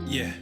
Yeah,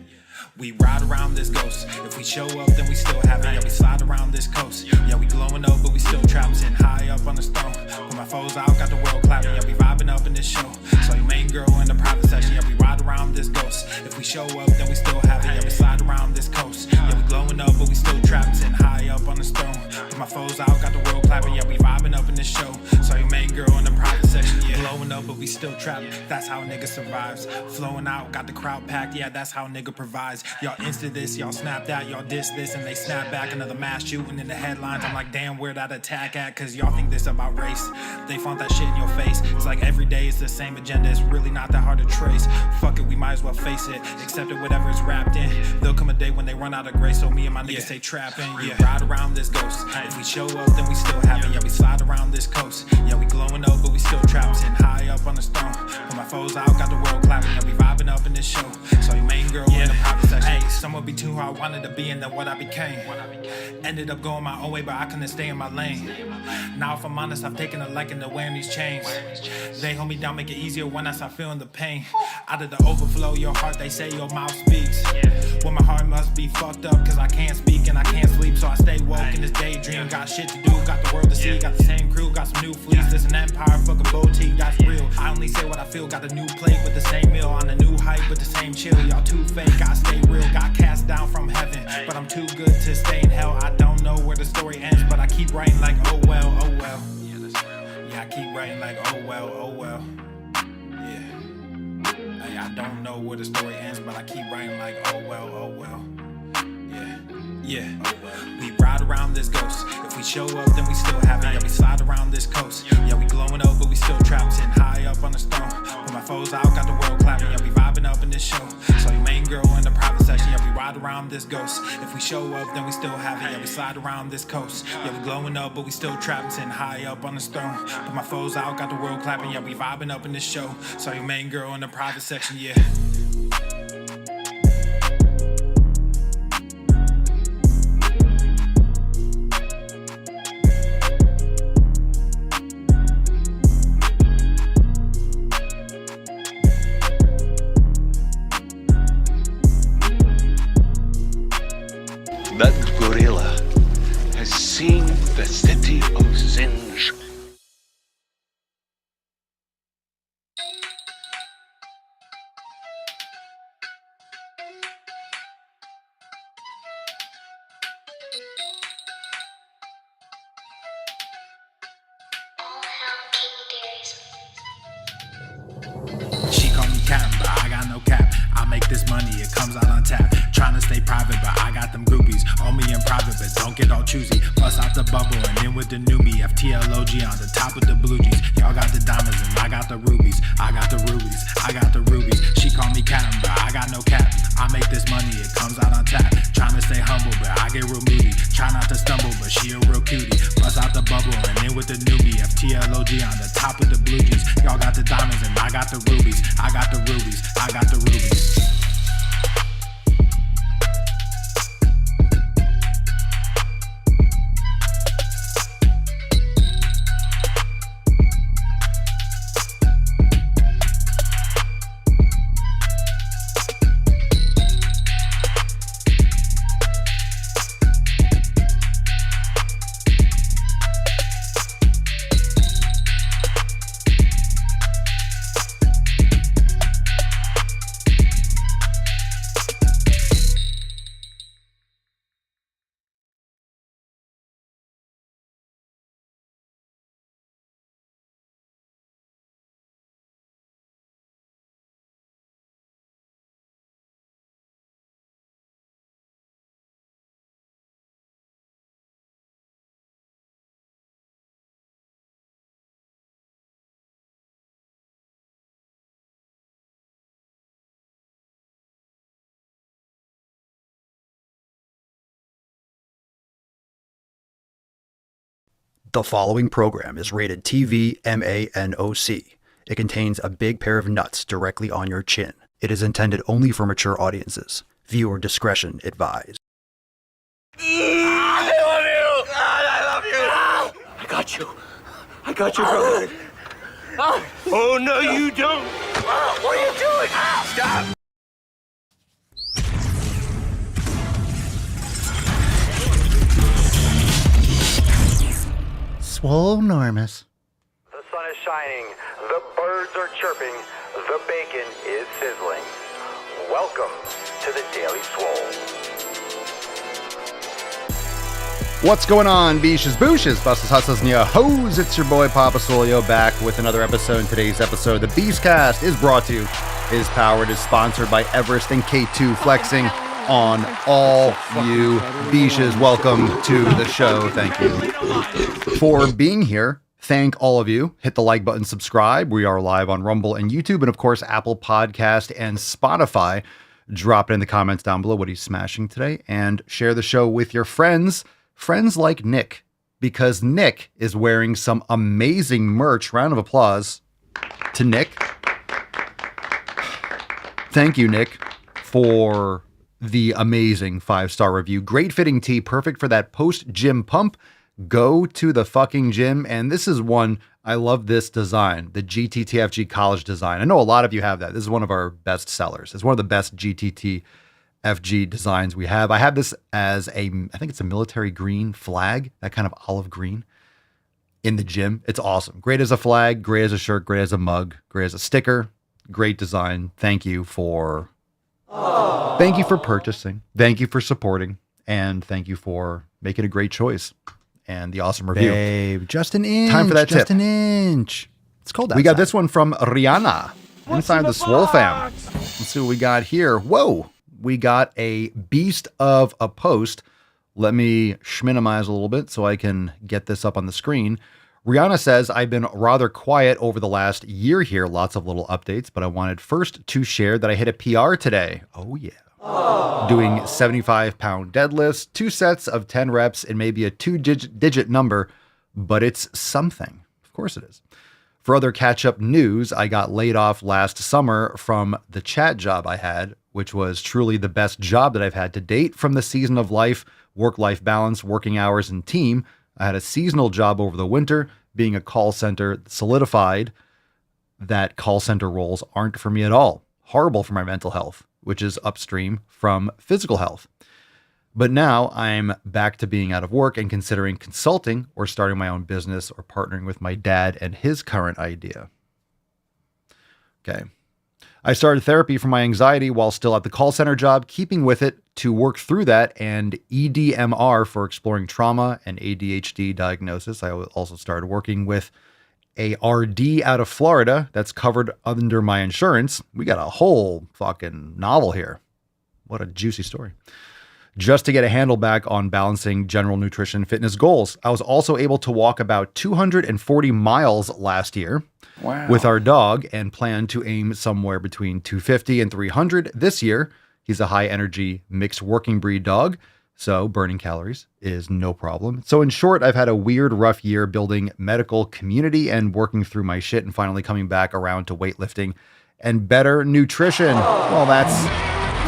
we ride around this ghost. If we show up, then we still have it. Yeah, we slide around this coast. Yeah, we glowing up, but we still trapped. Sitting high up on the stone. Put my foes out, got the world clapping. Yeah, we vibing up in this show. So your main girl in the private section. Yeah, we ride around this ghost. If we show up, then we still have it. Yeah, we slide around this coast. Yeah, we glowing up, but we still trapped. Sitting high up on the stone. Put my foes out, got the world clapping. Yeah, we vibing up in this show. So your main girl in the private section. Yeah, glowing up, but we still trapped. That's how a nigga survives. Flowing out, got the crowd packed. Yeah, that's how a nigga provides. Y'all insta this, y'all snap that, y'all diss this, and they snap back. Another mass shooting in the headlines. I'm like, damn, where that attack at? Cause y'all think this about race. They font that shit in your face. It's like every day it's the same agenda. It's really not that hard to trace. Fuck it, we might as well face it. Accept it, whatever it's wrapped in. There'll come a day when they run out of grace. So me and my niggas stay trapping. Yeah, ride around this ghost. If we show up, then we still have it. Yeah, we slide around this coast. Yeah, we glowing up, but we still trapped. Sitting high up on the stone. Put my foes out, got the world clapping. Yeah, we vibing up in this show. So your main girl in the private section. Hey, someone be too hard, wanted to be, and then what I became. Ended up going my own way, but I couldn't stay in my lane. Now if I'm honest, I've taken a liking to wearing these chains. They hold me down, make it easier when I start feeling the pain. Out of the overflow, your heart, they say your mouth speaks. Well, my heart must be fucked up, cause I can't speak and I can't sleep. So I stay woke in this daydream. Got shit to do, got the world to see. Got the same crew, got some new fleets. There's an empire, fucking boutique, that's real. I only say what I feel, got a new plate with the same meal. On a new height with the same chill. Y'all too fake, I stay real. Got cast down from heaven, but I'm too good to stay in hell. I don't know where the story ends, but I keep writing like oh well, oh well. Yeah, I keep writing like oh well, oh well. Yeah, hey, I don't know where the story ends, but I keep writing like oh well, oh well. Yeah, we ride around this ghost. If we show up, then we still have it. Yeah, we slide around this coast. Yeah, we glowing up, but we still trapped. Sitting high up on the stone. Put my foes out, got the world clapping. Yeah, we vibing up in this show. So your main girl in the private section. Yeah, we ride around this ghost. If we show up, then we still have it. Yeah, we slide around this coast. Yeah, we glowing up, but we still trapped. Sitting high up on the stone. Put my foes out, got the world clapping. Yeah, we vibing up in this show. So your main girl in the private section. Yeah. That gorilla has seen the city of Zinj. She call me Captain, but I got no cap. I make this money, it comes out on tap. Trying to stay private, but I got them groupies. Owe me in private, but don't get all choosy. Bust out the bubble and in with the newbie. FTLOG on the top with the blue jeans. Y'all got the diamonds and I got the rubies. I got the rubies, I got the rubies. She call me Captain, but I got no cap. I make this money, it comes out on tap. Trying to stay humble, but I get real moody. Try not to stumble, but she a real cutie. Bust out the bubble and in with the newbie. FTLOG on the top with the blue jeans. Y'all got the diamonds and I got the rubies. I got the rubies, I got the rubies. The following program is rated TV MANOC. It contains a big pair of nuts directly on your chin. It is intended only for mature audiences. Viewer discretion advised. I love got you. I got you, brother. Oh, no, you don't. What are you doing? Stop. Swole enormous. The sun is shining, the birds are chirping, the bacon is sizzling. Welcome to the Daily Swole. What's going on, beaches, booshes, busses, hustles, and your hoes? It's your boy Papa Solio back with another episode. In today's episode, the Beastcast is brought to you, is powered, is sponsored by Everest and K2 Flexing on all you beaches. Welcome to the show. Thank you for being here. Thank all of you. Hit the like button, subscribe. We are live on Rumble and YouTube, and of course, Apple Podcast and Spotify. Drop it in the comments down below what he's smashing today, and share the show with your friends. Friends like Nick, because Nick is wearing some amazing merch. Round of applause to Nick. Thank you, Nick, for the amazing 5-star review. Great fitting tee, perfect for that post-gym pump. Go to the fucking gym. And this is one, I love this design, the GTTFG college design. I know a lot of you have that. This is one of our best sellers. It's one of the best GTTFG designs we have. I have this as I think it's a military green flag, that kind of olive green in the gym. It's awesome. Great as a flag, great as a shirt, great as a mug, great as a sticker. Great design. Thank you for purchasing. Thank you for supporting. And thank you for making a great choice and the awesome review. Babe, just an inch. Time for that just tip. an inch. It's cold outside. We got this one from Rihanna inside the Swole fam. Let's see what we got here. Whoa. We got a beast of a post. Let me minimize a little bit so I can get this up on the screen. Rihanna says, I've been rather quiet over the last year here. Lots of little updates, but I wanted first to share that I hit a PR today. Oh, yeah. Doing 75-pound deadlifts, 2 sets of 10 reps, and maybe a 2-digit number, but it's something. Of course it is. For other catch-up news, I got laid off last summer from the chat job I had, which was truly the best job that I've had to date. From the season of life, work-life balance, working hours, and team, I had a seasonal job over the winter. Being a call center solidified that call center roles aren't for me at all. Horrible for my mental health, which is upstream from physical health. But now I'm back to being out of work and considering consulting or starting my own business or partnering with my dad and his current idea. Okay. I started therapy for my anxiety while still at the call center job, keeping with it to work through that, and EDMR for exploring trauma and ADHD diagnosis. I also started working with a RD out of Florida that's covered under my insurance. We got a whole fucking novel here. What a juicy story. Just to get a handle back on balancing general nutrition fitness goals. I was also able to walk about 240 miles last year with our dog and plan to aim somewhere between 250 and 300 this year. He's a high energy mixed working breed dog, so burning calories is no problem. So in short, I've had a weird, rough year building medical community and working through my shit and finally coming back around to weightlifting and better nutrition. Well, that's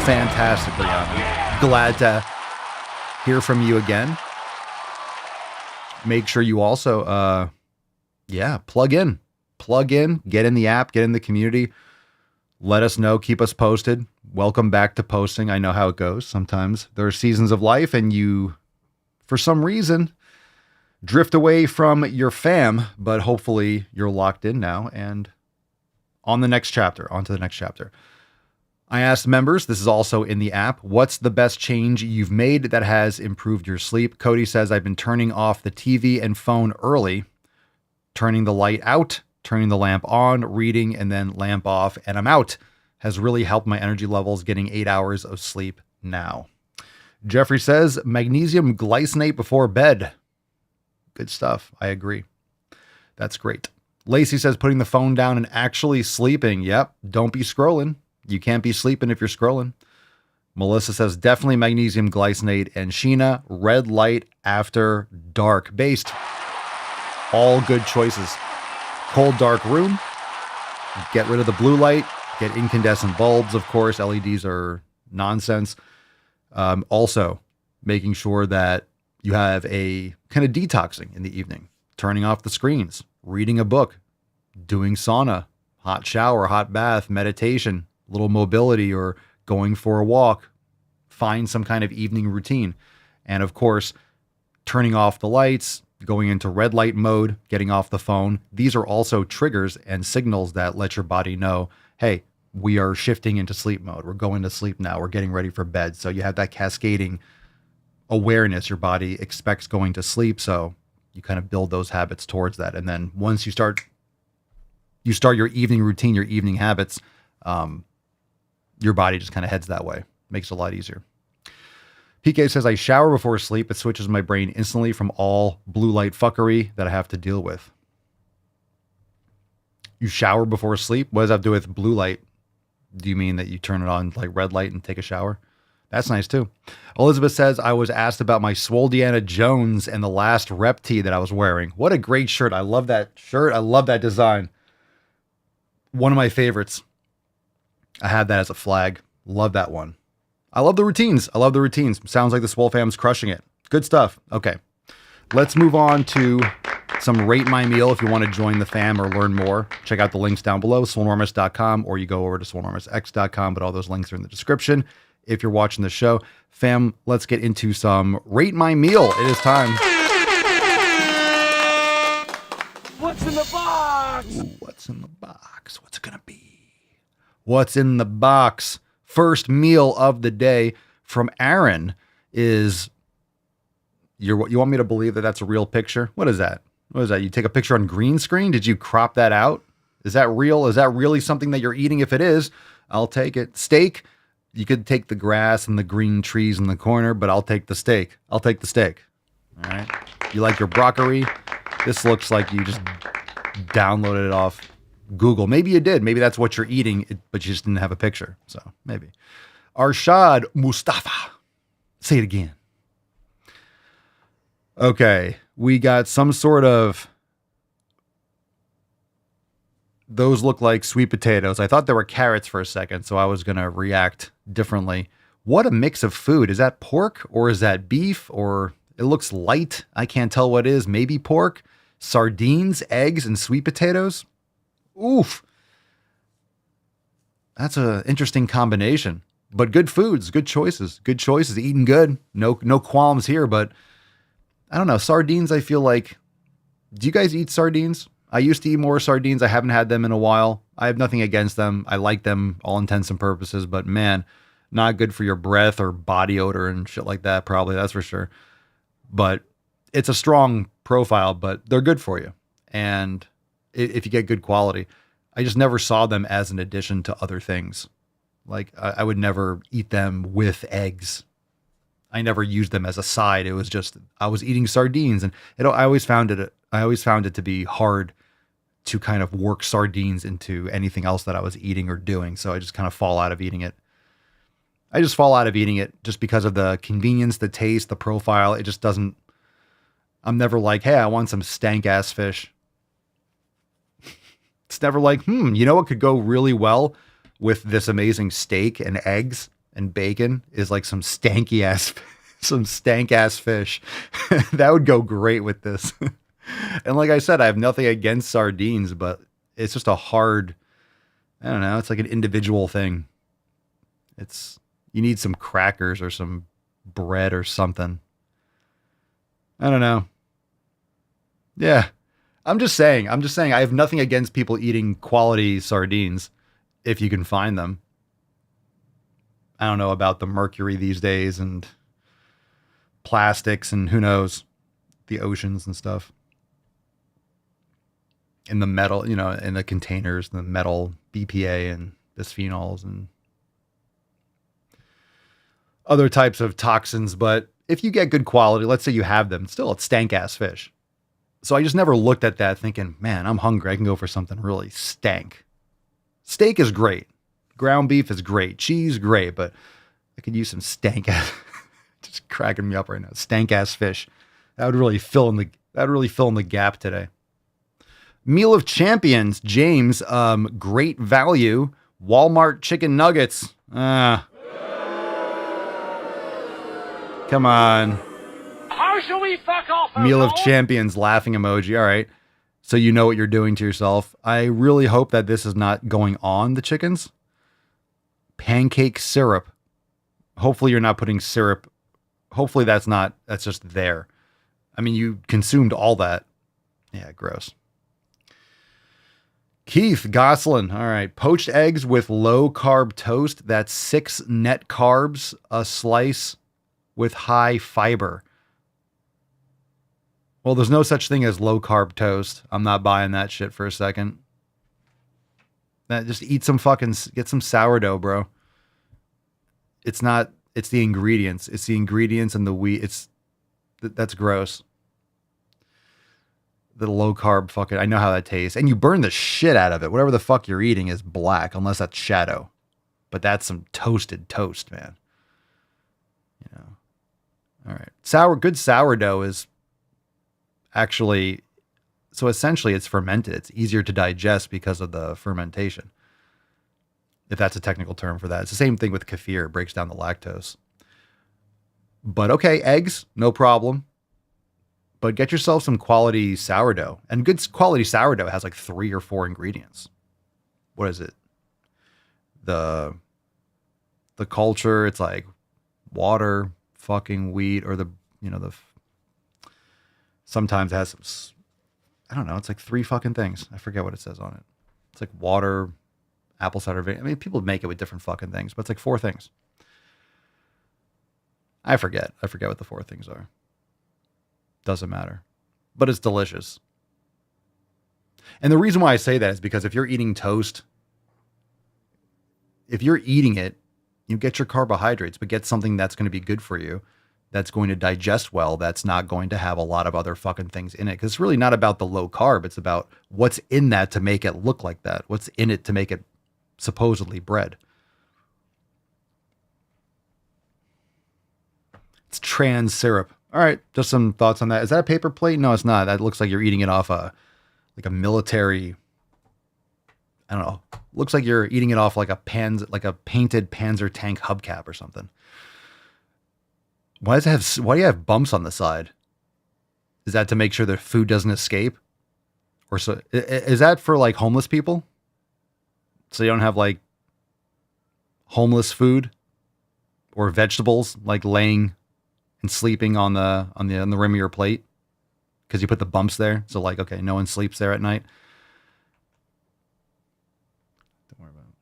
fantastic, Rihanna. Glad to hear from you again. Make sure you also, plug in, get in the app, get in the community. Let us know, keep us posted. Welcome back to posting. I know how it goes. Sometimes there are seasons of life and you, for some reason, drift away from your fam, but hopefully you're locked in now and on to the next chapter. I asked members, this is also in the app, what's the best change you've made that has improved your sleep? Cody says, I've been turning off the TV and phone early, turning the light out, turning the lamp on, reading, and then lamp off, and I'm out. Has really helped my energy levels, getting 8 hours of sleep now. Jeffrey says, magnesium glycinate before bed. Good stuff. I agree. That's great. Lacey says, putting the phone down and actually sleeping. Yep. Don't be scrolling. You can't be sleeping if you're scrolling. Melissa says, definitely magnesium glycinate. And Sheena, red light after dark. Based. All good choices. Cold, dark room. Get rid of the blue light. Get incandescent bulbs, of course. LEDs are nonsense. Also, making sure that you have a kind of detoxing in the evening. turning off the screens, reading a book, doing sauna, hot shower, hot bath, meditation, little mobility, or going for a walk. Find some kind of evening routine. And of course, turning off the lights, going into red light mode, getting off the phone. These are also triggers and signals that let your body know, hey, we are shifting into sleep mode. We're going to sleep now. We're getting ready for bed. So you have that cascading awareness. Your body expects going to sleep. So you kind of build those habits towards that. And then once you start your evening routine, your evening habits, your body just kind of heads that way. Makes it a lot easier. PK says, I shower before sleep. It switches my brain instantly from all blue light fuckery that I have to deal with. You shower before sleep? What does that have to do with blue light? Do you mean that you turn it on like red light and take a shower? That's nice too. Elizabeth says, I was asked about my Swole Deanna Jones and the last rep tee that I was wearing. What a great shirt. I love that shirt. I love that design. One of my favorites. I had that as a flag. Love that one. I love the routines. Sounds like the Swole fam's crushing it. Good stuff. Okay. Let's move on to some Rate My Meal. If you want to join the fam or learn more, check out the links down below, swolenormous.com, or you go over to swolenormousx.com, but all those links are in the description. If you're watching the show, fam, let's get into some Rate My Meal. It is time. What's in the box? Ooh, what's in the box? What's it going to be? What's in the box? First meal of the day from Aaron is, you want me to believe that that's a real picture? What is that? What is that? You take a picture on green screen? Did you crop that out? Is that real? Is that really something that you're eating? If it is, I'll take it. Steak. You could take the grass and the green trees in the corner, but I'll take the steak. All right. You like your broccoli? This looks like you just downloaded it off Google. Maybe you did. Maybe that's what you're eating, but you just didn't have a picture. So maybe. Arshad Mustafa. Say it again. Okay. We got some sort of, those look like sweet potatoes. I thought they were carrots for a second, so I was going to react differently. What a mix of food. Is that pork or is that beef? Or it looks light. I can't tell what it is. Maybe pork, sardines, eggs, and sweet potatoes. Oof. That's an interesting combination, but good foods, good choices, eating good. No qualms here, but I don't know. Sardines, I feel like, do you guys eat sardines? I used to eat more sardines. I haven't had them in a while. I have nothing against them. I like them all intents and purposes, but man, not good for your breath or body odor and shit like that. Probably, that's for sure. But it's a strong profile, but they're good for you. And if you get good quality, I just never saw them as an addition to other things. Like I would never eat them with eggs. I never used them as a side. It was just, I was eating sardines, and I always found it to be hard to kind of work sardines into anything else that I was eating or doing. So I just kind of fall out of eating it. Just because of the convenience, the taste, the profile. It just doesn't, I'm never like, hey, I want some Stank-Azz fish. It's never like, you know what could go really well with this amazing steak and eggs and bacon is like some Stank-Azz fish. That would go great with this. And like I said, I have nothing against sardines, but it's just a hard, I don't know, it's like an individual thing. You need some crackers or some bread or something. I don't know. Yeah. I'm just saying I have nothing against people eating quality sardines if you can find them. I don't know about the mercury these days and plastics and who knows, the oceans and stuff. In the metal, in the containers, the metal BPA and bisphenols and other types of toxins. But if you get good quality, let's say you have them, still it's Stank-Azz fish. So I just never looked at that thinking, man, I'm hungry. I can go for something really stank. Steak is great. Ground beef is great. Cheese, great. But I could use some Stank-Azz. Just cracking me up right now. Stank-Azz fish. That would really fill in the gap today. Meal of Champions, James, great value. Walmart chicken nuggets. Come on. Are should we fuck off? Meal of Champions laughing emoji. All right. So you know what you're doing to yourself. I really hope that this is not going on the chickens. Pancake syrup. Hopefully you're not putting syrup. Hopefully that's just there. I mean, you consumed all that. Yeah, gross. Keith Goslin. All right. Poached eggs with low carb toast. That's 6 net carbs, a slice with high fiber. Well, there's no such thing as low carb toast. I'm not buying that shit for a second. Just get some sourdough, bro. It's the ingredients. It's the ingredients and the wheat. That's gross. The low carb fucking, I know how that tastes. And you burn the shit out of it. Whatever the fuck you're eating is black, unless that's shadow. But that's some toasted toast, man. You know. All right. Good sourdough is actually, so essentially it's fermented. It's easier to digest because of the fermentation. If that's a technical term for that. It's the same thing with kefir. It breaks down the lactose. But okay, eggs, no problem. But get yourself some quality sourdough. And good quality sourdough has like 3 or 4 ingredients. What is it? The culture, it's like water, fucking wheat, or sometimes it has some, I don't know, it's like 3 fucking things. I forget what it says on it. It's like water, apple cider vinegar. I mean, people make it with different fucking things, but it's like 4 things. I forget what the 4 things are. Doesn't matter. But it's delicious. And the reason why I say that is because if you're eating toast, if you're eating it, you get your carbohydrates, but get something that's going to be good for you, that's going to digest well, that's not going to have a lot of other fucking things in it. Because it's really not about the low carb. It's about what's in that to make it look like that. What's in it to make it supposedly bread. It's trans syrup. All right, just some thoughts on that. Is that a paper plate? No, it's not. That looks like you're eating it off a military, I don't know. Looks like you're eating it off like a painted Panzer tank hubcap or something. Why do you have bumps on the side? Is that to make sure the food doesn't escape? Or so is that for like homeless people? So you don't have like homeless food or vegetables like laying and sleeping on the rim of your plate because you put the bumps there. So like, okay, no one sleeps there at night. Don't worry about it.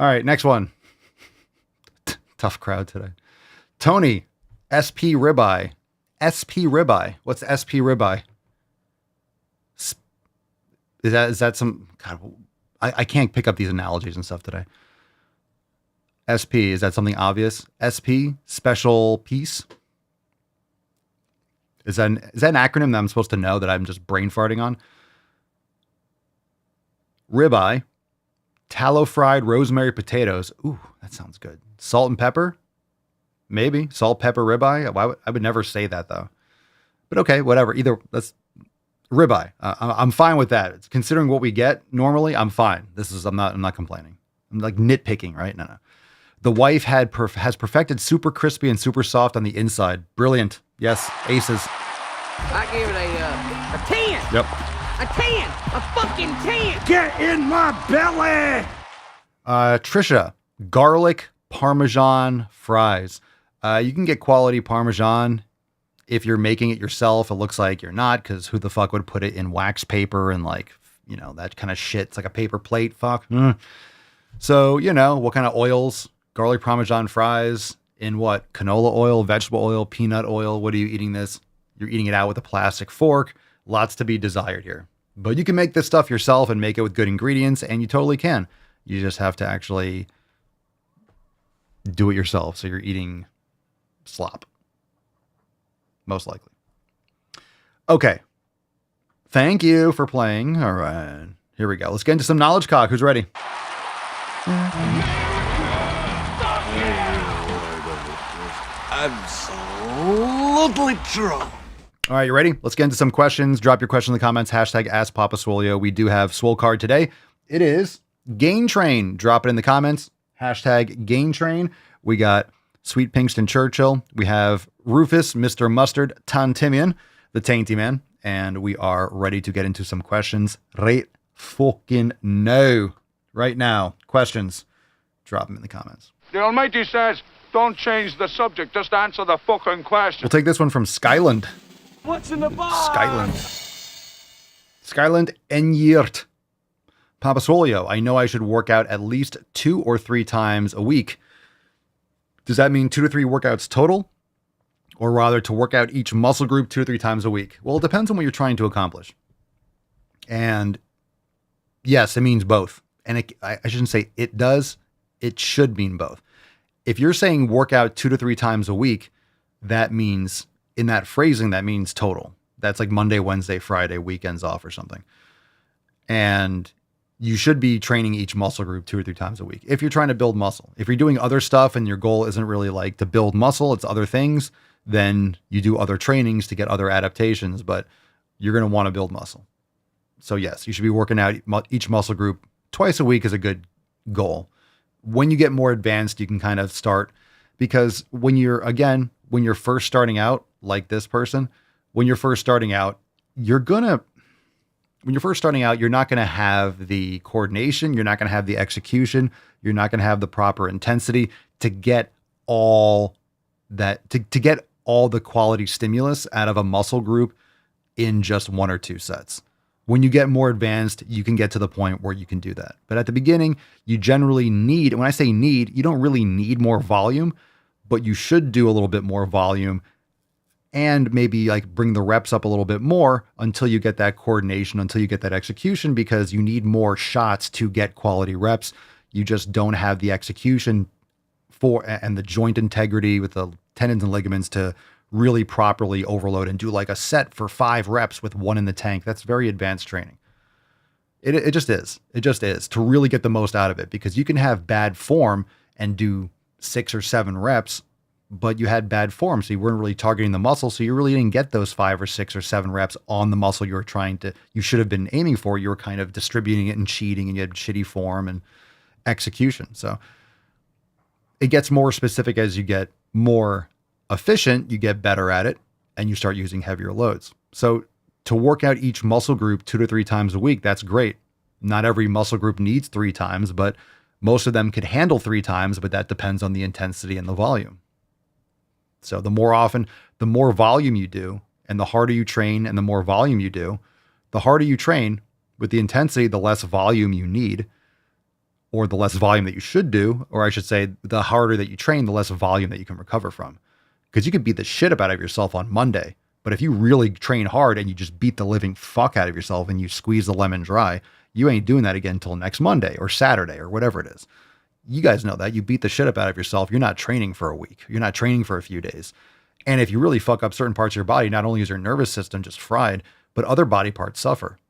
All right, next one. Tough crowd today. Tony, SP ribeye. SP ribeye. What's SP ribeye? Is that some, God, I can't pick up these analogies and stuff today. SP, is that something obvious? SP, special piece. Is that an acronym that I'm supposed to know that I'm just brain farting on? Ribeye, tallow fried rosemary potatoes. Ooh, that sounds good. Salt and pepper? Maybe. Salt, pepper, ribeye? I would never say that though. But okay, whatever. Either that's ribeye. I'm fine with that. Considering what we get normally, I'm fine. I'm not complaining. I'm like nitpicking, right? No. The wife has perfected super crispy and super soft on the inside. Brilliant. Yes, aces. I give it a 10. Yep. A 10. A fucking 10. Get in my belly! Trisha, garlic Parmesan fries. You can get quality Parmesan if you're making it yourself. It looks like you're not, because who the fuck would put it in wax paper and like, that kind of shit. It's like a paper plate. Fuck. So, what kind of oils? Garlic Parmesan fries in what? Canola oil, vegetable oil, peanut oil. What are you eating this? You're eating it out with a plastic fork. Lots to be desired here. But you can make this stuff yourself and make it with good ingredients, and you totally can. You just have to actually do it yourself. So you're eating slop. Most likely. Okay. Thank you for playing. All right. Here we go. Let's get into some knowledge cock. Who's ready? Absolutely true. All right, you ready? Let's get into some questions. Drop your question in the comments. Hashtag AskPapaSwolio. We do have Swole card today. It is Gain Train. Drop it in the comments. Hashtag Gain Train. We got Sweet Pinkston Churchill. We have Rufus, Mr. Mustard, Tantimian, the Tainty Man, and we are ready to get into some questions right fucking now. Right now. Questions. Drop them in the comments. The Almighty says, don't change the subject, just answer the fucking question. We'll take this one from Skyland. What's in the box? Skyland Enyert. Papa Swolio, I know I should work out at least 2 or 3 times a week. Does that mean 2 to 3 workouts total? Or rather to work out each muscle group 2 to 3 times a week? Well, it depends on what you're trying to accomplish. And yes, it means both. And I shouldn't say it does. It should mean both. If you're saying work out 2 to 3 times a week, that means, in that phrasing, that means total. That's like Monday, Wednesday, Friday, weekends off or something. And you should be training each muscle group 2 or 3 times a week. If you're trying to build muscle, if you're doing other stuff and your goal isn't really like to build muscle, it's other things, then you do other trainings to get other adaptations, but you're going to want to build muscle. So yes, you should be working out each muscle group twice a week is a good goal. When you get more advanced, you can kind of start, because when you're first starting out, like this person, when you're first starting out, you're not going to have the coordination. You're not going to have the execution. You're not going to have the proper intensity to get all that, to get all the quality stimulus out of a muscle group in just 1 or 2 sets. When you get more advanced, you can get to the point where you can do that. But at the beginning, you generally need, when I say need, you don't really need more volume, but you should do a little bit more volume and maybe like bring the reps up a little bit more until you get that coordination, until you get that execution, because you need more shots to get quality reps. You just don't have the execution and the joint integrity with the tendons and ligaments to really properly overload and do like a set for 5 reps with 1 in the tank. That's very advanced training. It just is. It just is, to really get the most out of it, because you can have bad form and do 6 or 7 reps, but you had bad form. So you weren't really targeting the muscle. So you really didn't get those 5 or 6 or 7 reps on the muscle you should have been aiming for. You were kind of distributing it and cheating, and you had shitty form and execution. So it gets more specific as you get more efficient, you get better at it, and you start using heavier loads. So to work out each muscle group 2 to 3 times a week, that's great. Not every muscle group needs 3 times, but most of them could handle 3 times, but that depends on the intensity and the volume. So the more volume you do, and the harder you train and the more volume you do, the harder you train with the intensity, the less volume you need, or the less volume that you should do, or I should say the harder that you train, the less volume that you can recover from. Because you can beat the shit out of yourself on Monday, but if you really train hard and you just beat the living fuck out of yourself and you squeeze the lemon dry, you ain't doing that again until next Monday or Saturday or whatever it is. You guys know that. You beat the shit up out of yourself. You're not training for a week. You're not training for a few days. And if you really fuck up certain parts of your body, not only is your nervous system just fried, but other body parts suffer.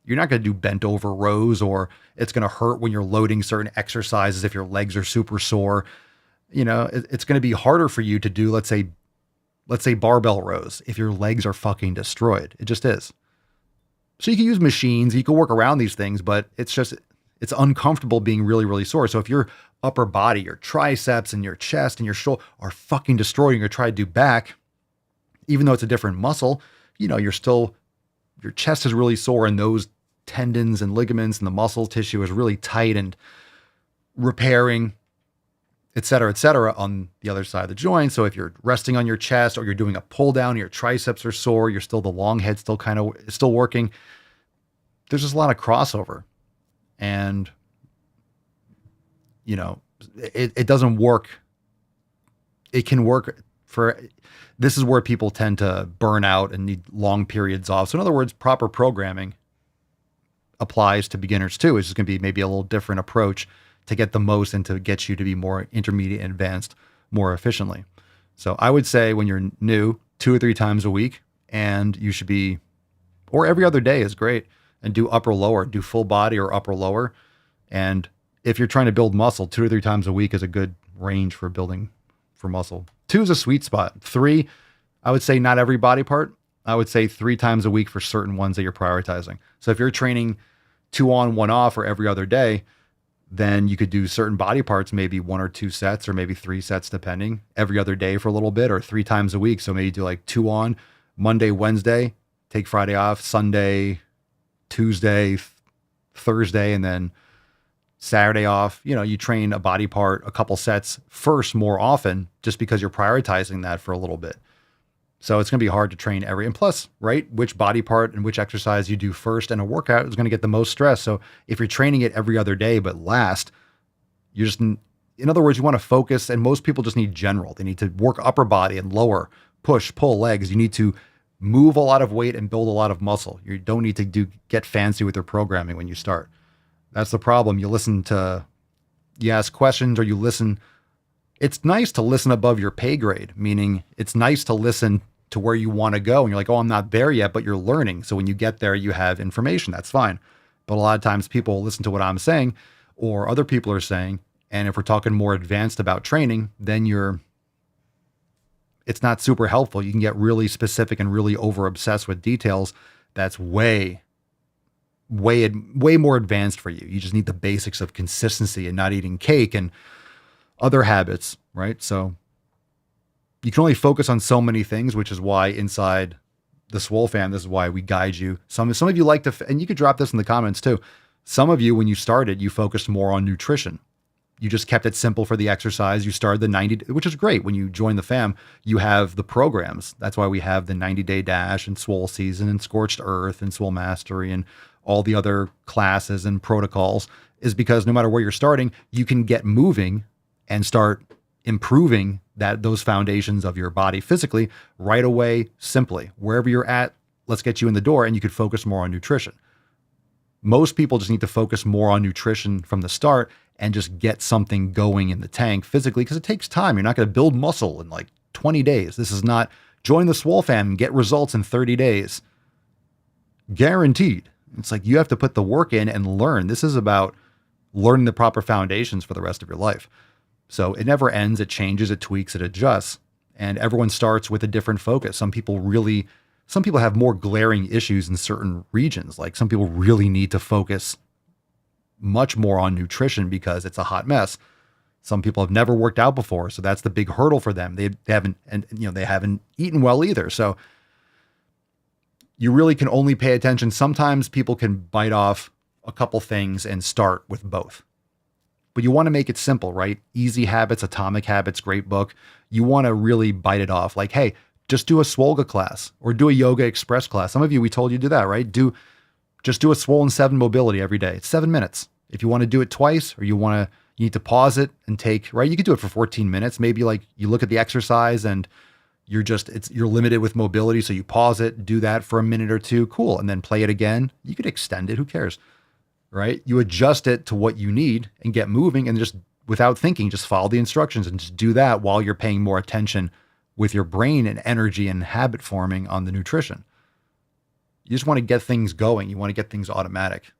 You're not going to do bent over rows, or it's going to hurt when you're loading certain exercises if your legs are super sore. You know, it's going to be harder for you to do, let's say barbell rows if your legs are fucking destroyed. It just is. So you can use machines, you can work around these things, but it's uncomfortable being really, really sore. So if your upper body, your triceps and your chest and your shoulder are fucking destroyed and you're trying to do back, even though it's a different muscle, you know, your chest is really sore and those tendons and ligaments and the muscle tissue is really tight and repairing, et cetera, on the other side of the joint. So if you're resting on your chest or you're doing a pull down and your triceps are sore, the long head still working, there's just a lot of crossover. And, you know, it doesn't work. It can work this is where people tend to burn out and need long periods off. So in other words, proper programming applies to beginners too. It's just going to be maybe a little different approach to get the most and to get you to be more intermediate and advanced more efficiently. So I would say when you're new, 2 or 3 times a week, and you should be, or every other day is great, and do upper lower, do full body or upper lower. And if you're trying to build muscle, 2 or 3 times a week is a good range for building for muscle. 2 is a sweet spot. 3, I would say not every body part. I would say 3 times a week for certain ones that you're prioritizing. So if you're training 2 on, 1 off, or every other day, then you could do certain body parts, maybe 1 or 2 sets, or maybe 3 sets, depending, every other day for a little bit, or 3 times a week. So maybe do like 2 on Monday, Wednesday, take Friday off, Sunday, Tuesday, Thursday, and then Saturday off. You train a body part, a couple sets first more often, just because you're prioritizing that for a little bit. So it's going to be hard to train and plus, right, which body part and which exercise you do first and a workout is going to get the most stress. So if you're training it every other day, but in other words, you want to focus, and most people just need general. They need to work upper body and lower, push, pull legs. You need to move a lot of weight and build a lot of muscle. You don't need to get fancy with your programming when you start. That's the problem. You ask questions, or you listen. It's nice to listen above your pay grade, meaning it's nice to listen to where you want to go. And you're like, oh, I'm not there yet, but you're learning. So when you get there, you have information. That's fine. But a lot of times people listen to what I'm saying or other people are saying. And if we're talking more advanced about training, then it's not super helpful. You can get really specific and really over obsessed with details. That's way more advanced for you. You just need the basics of consistency and not eating cake and other habits, right? So you can only focus on so many things, which is why inside the Swole fam, this is why we guide you. Some of you like to, and you could drop this in the comments too. Some of you, when you started, you focused more on nutrition. You just kept it simple for the exercise. You started the 90, which is great. When you join the fam, you have the programs. That's why we have the 90-day dash and Swole season and Scorched Earth and Swole Mastery and all the other classes and protocols, is because no matter where you're starting, you can get moving and start improving those foundations of your body physically right away, simply. Wherever you're at, let's get you in the door, and you could focus more on nutrition. Most people just need to focus more on nutrition from the start and just get something going in the tank physically, because it takes time. You're not going to build muscle in like 20 days. This is not join the Swole fam and get results in 30 days. Guaranteed. It's like you have to put the work in and learn. This is about learning the proper foundations for the rest of your life. So it never ends. It changes, it tweaks, it adjusts. And everyone starts with a different focus. Some people have more glaring issues in certain regions. Like some people really need to focus much more on nutrition because it's a hot mess. Some people have never worked out before, so that's the big hurdle for them. They haven't eaten well either. So you really can only pay attention. Sometimes people can bite off a couple things and start with both. But you want to make it simple, right? Easy Habits, Atomic Habits, great book. You want to really bite it off. Like, hey, just do a Swolga class or do a Yoga Express class. Some of you, we told you to do that, right? Just do a Swollen 7 mobility every day. It's 7 minutes. If you want to do it twice, or you need to pause it and take, right? You could do it for 14 minutes. Maybe like you look at the exercise and you're limited with mobility. So you pause it, do that for a minute or two. Cool. And then play it again. You could extend it. Who cares? Right? You adjust it to what you need and get moving, and just without thinking, just follow the instructions and just do that while you're paying more attention with your brain and energy and habit forming on the nutrition. You just want to get things going. You want to get things automatic.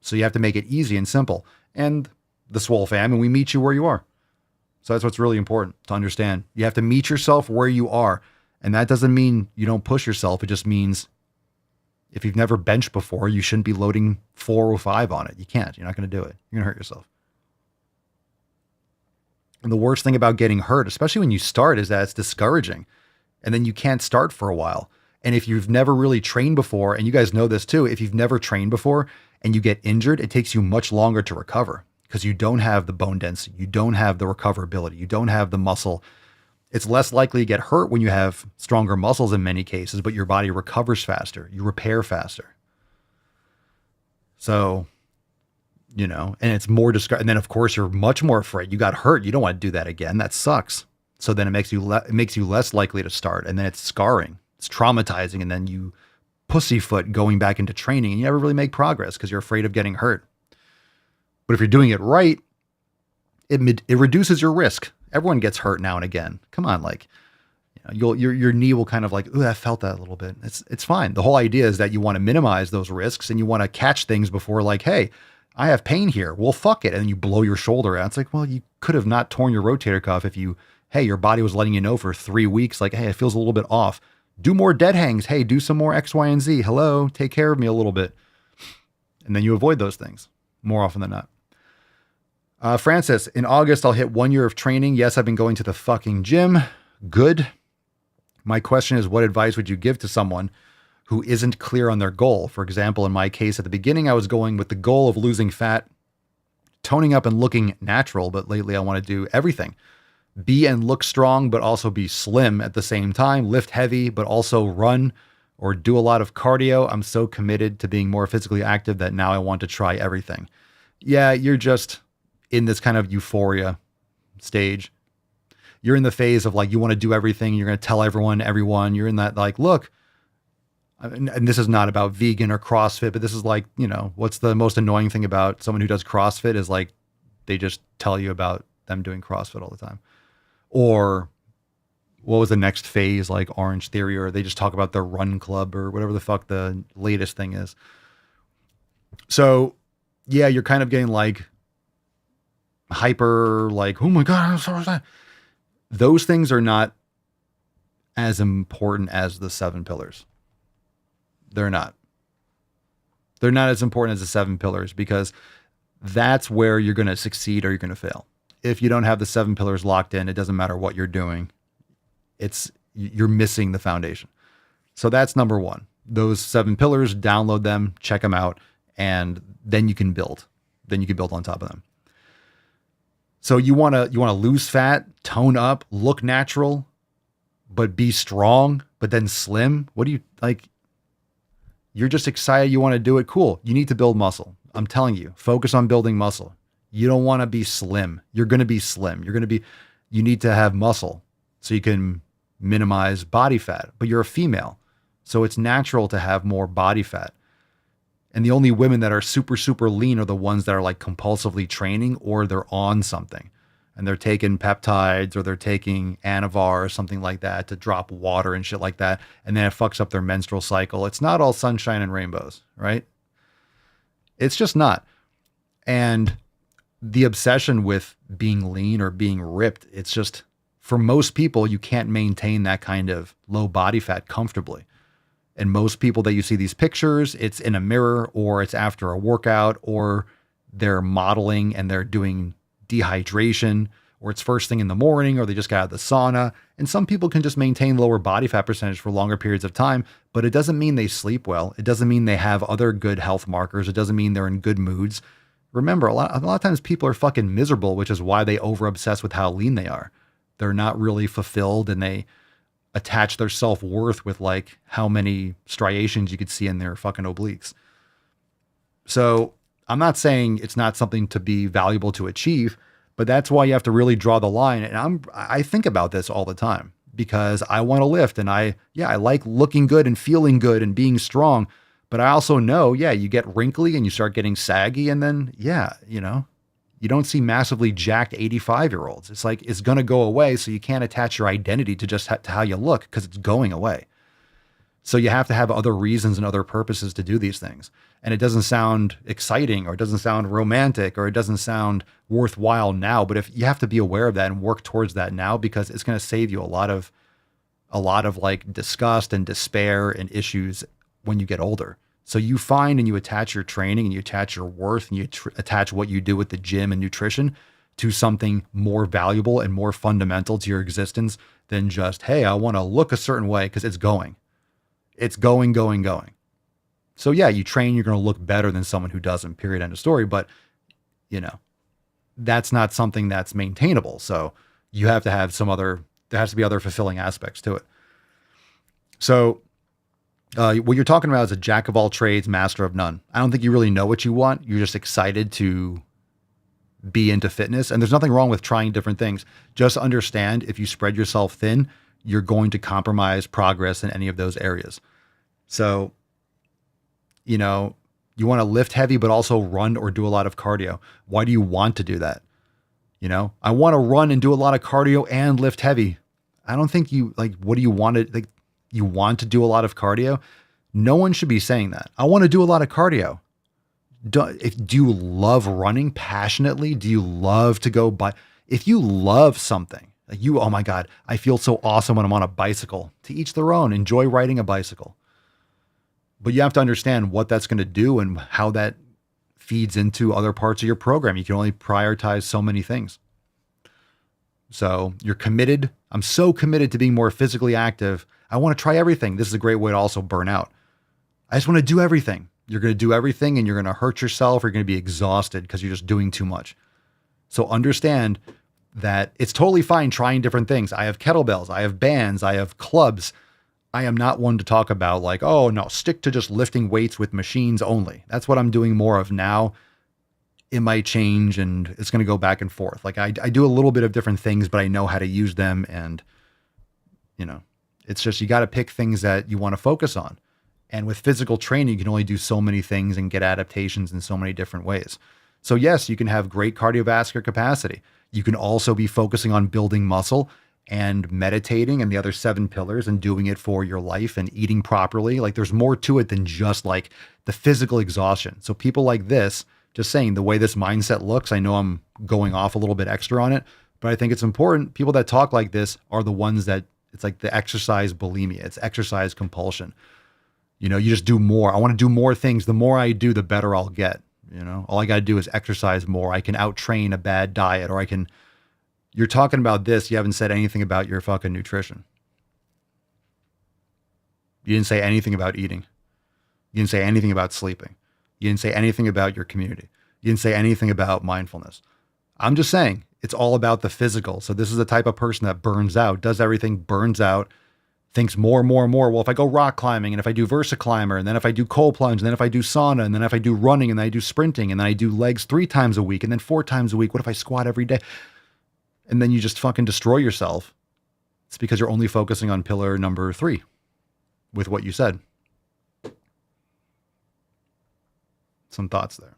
So you have to make it easy and simple. And the Swole fam, and we meet you where you are. So that's what's really important to understand. You have to meet yourself where you are. And that doesn't mean you don't push yourself. It just means if you've never benched before, you shouldn't be loading 4 or 5 on it. You can't. You're not going to do it. You're going to hurt yourself. And the worst thing about getting hurt, especially when you start, is that it's discouraging. And then you can't start for a while. And if you've never really trained before, and you guys know this too, if you've never trained before and you get injured, it takes you much longer to recover because you don't have the bone density. You don't have the recoverability. You don't have the muscle. It's less likely to get hurt when you have stronger muscles in many cases, but your body recovers faster. You repair faster. So, and it's more and then of course you're much more afraid. You got hurt. You don't want to do that again. That sucks. So then it makes you less likely to start, and then it's scarring. It's traumatizing, and then you pussyfoot going back into training, and you never really make progress because you're afraid of getting hurt. But if you're doing it right, it reduces your risk. Everyone gets hurt now and again. Come on, your knee will kind of like, ooh, I felt that a little bit. It's fine. The whole idea is that you want to minimize those risks, and you want to catch things before, like, hey, I have pain here. Well, fuck it. And then you blow your shoulder out. It's like, well, you could have not torn your rotator cuff if your body was letting you know for 3 weeks, like, hey, it feels a little bit off. Do more dead hangs. Hey, do some more X, Y, and Z. Hello, take care of me a little bit. And then you avoid those things more often than not. Francis, in August, I'll hit 1 year of training. Yes, I've been going to the fucking gym. Good. My question is, what advice would you give to someone who isn't clear on their goal? For example, in my case, at the beginning, I was going with the goal of losing fat, toning up and looking natural, but lately I want to do everything. Be and look strong, but also be slim at the same time, lift heavy, but also run or do a lot of cardio. I'm so committed to being more physically active that now I want to try everything. Yeah, you're just in this kind of euphoria stage. You're in the phase of like, you want to do everything. You're going to tell everyone. You're in that like, look, and this is not about vegan or CrossFit, but this is like, you know, what's the most annoying thing about someone who does CrossFit is like, they just tell you about them doing CrossFit all the time. Or what was the next phase, like Orange Theory, or they just talk about their run club or whatever the fuck the latest thing is. So yeah, you're kind of getting like hyper, like, oh my God, I'm sorry. Those things are not as important as the 7 pillars. They're not. They're not as important as the 7 pillars because that's where you're going to succeed or you're going to fail. If you don't have the 7 pillars locked in, it doesn't matter what you're doing. You're missing the foundation. So that's number 1. Those 7 pillars, download them, check them out, and then you can build. Then you can build on top of them. So you want to lose fat, tone up, look natural, but be strong, but then slim. What do you like? You're just excited. You want to do it. Cool. You need to build muscle. I'm telling you, focus on building muscle. You don't want to be slim. You're going to be slim. You need to have muscle so you can minimize body fat, but you're a female. So it's natural to have more body fat. And the only women that are super, super lean are the ones that are like compulsively training or they're on something and they're taking peptides or they're taking Anavar or something like that to drop water and shit like that. And then it fucks up their menstrual cycle. It's not all sunshine and rainbows, right? It's just not. And the obsession with being lean or being ripped, it's just, for most people, you can't maintain that kind of low body fat comfortably. And most people that you see these pictures, it's in a mirror or it's after a workout or they're modeling and they're doing dehydration or it's first thing in the morning or they just got out of the sauna. And some people can just maintain lower body fat percentage for longer periods of time, but it doesn't mean they sleep well. It doesn't mean they have other good health markers. It doesn't mean they're in good moods. Remember, a lot of times people are fucking miserable, which is why they over obsess with how lean they are. They're not really fulfilled and they attach their self-worth with like how many striations you could see in their fucking obliques. So I'm not saying it's not something to be valuable to achieve, but that's why you have to really draw the line. And I think about this all the time because I want to lift and I like looking good and feeling good and being strong, but I also know, you get wrinkly and you start getting saggy and then, you don't see massively jacked 85-year-olds. It's like, it's going to go away. So you can't attach your identity to just to how you look because it's going away. So you have to have other reasons and other purposes to do these things. And it doesn't sound exciting or it doesn't sound romantic or it doesn't sound worthwhile now. But if you have to be aware of that and work towards that now, because it's going to save you a lot of like disgust and despair and issues when you get older. So you find and you attach your training and you attach your worth and you attach what you do with the gym and nutrition to something more valuable and more fundamental to your existence than just, hey, I want to look a certain way because it's going. It's going. So you train, you're going to look better than someone who doesn't, period, end of story. But, that's not something that's maintainable. So you have to have there has to be other fulfilling aspects to it. So what you're talking about is a jack of all trades, master of none. I don't think you really know what you want. You're just excited to be into fitness. And there's nothing wrong with trying different things. Just understand if you spread yourself thin, you're going to compromise progress in any of those areas. So, you want to lift heavy, but also run or do a lot of cardio. Why do you want to do that? I want to run and do a lot of cardio and lift heavy. I don't think what do you want to, like, you want to do a lot of cardio? No one should be saying that. I want to do a lot of cardio. Do you love running passionately? Do you love to go by? If you love something, like oh my God, I feel so awesome when I'm on a bicycle. To each their own. Enjoy riding a bicycle. But you have to understand what that's going to do and how that feeds into other parts of your program. You can only prioritize so many things. So you're committed. I'm so committed to being more physically active. I want to try everything. This is a great way to also burn out. I just want to do everything. You're going to do everything and you're going to hurt yourself. You're going to be exhausted because you're just doing too much. So understand that it's totally fine trying different things. I have kettlebells. I have bands. I have clubs. I am not one to talk about like, oh no, stick to just lifting weights with machines only. That's what I'm doing more of now. It might change and it's going to go back and forth. Like I do a little bit of different things, but I know how to use them. And, you know, it's just, you got to pick things that you want to focus on. And with physical training, you can only do so many things and get adaptations in so many different ways. So yes, you can have great cardiovascular capacity. You can also be focusing on building muscle and meditating and the other 7 pillars and doing it for your life and eating properly. Like there's more to it than just like the physical exhaustion. So people like this, just saying the way this mindset looks, I know I'm going off a little bit extra on it, but I think it's important. People that talk like this are the ones that it's like the exercise bulimia. It's exercise compulsion. You know, you just do more. I want to do more things. The more I do, the better I'll get. You know, all I got to do is exercise more. I can out-train a bad diet, or you're talking about this. You haven't said anything about your fucking nutrition. You didn't say anything about eating. You didn't say anything about sleeping. You didn't say anything about your community. You didn't say anything about mindfulness. I'm just saying it's all about the physical. So this is the type of person that burns out, does everything, burns out, thinks more and more and more. Well, if I go rock climbing and if I do Versa Climber and then if I do cold plunge and then if I do sauna and then if I do running and then I do sprinting and then I do legs 3 times a week and then 4 times a week, what if I squat every day? And then you just fucking destroy yourself. It's because you're only focusing on pillar number 3 with what you said. Some thoughts there.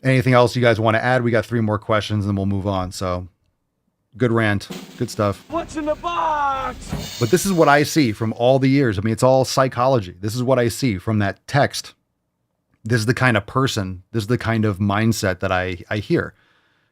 Anything else you guys want to add? We got 3 more questions and then we'll move on. So good rant, good stuff. What's in the box? But this is what I see from all the years. I mean, it's all psychology. This is what I see from that text. This is the kind of person, this is the kind of mindset that I hear.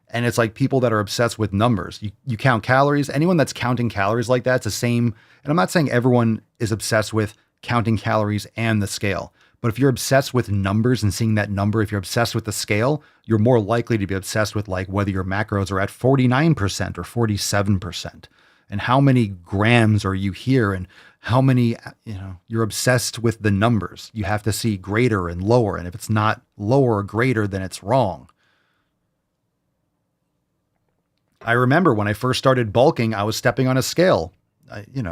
And it's like people that are obsessed with numbers. You count calories. Anyone that's counting calories like that, it's the same. And I'm not saying everyone is obsessed with counting calories and the scale. But if you're obsessed with numbers and seeing that number, if you're obsessed with the scale, you're more likely to be obsessed with like whether your macros are at 49% or 47%. And how many grams are you here and how many, you're obsessed with the numbers. You have to see greater and lower. And if it's not lower or greater, then it's wrong. I remember when I first started bulking, I was stepping on a scale. You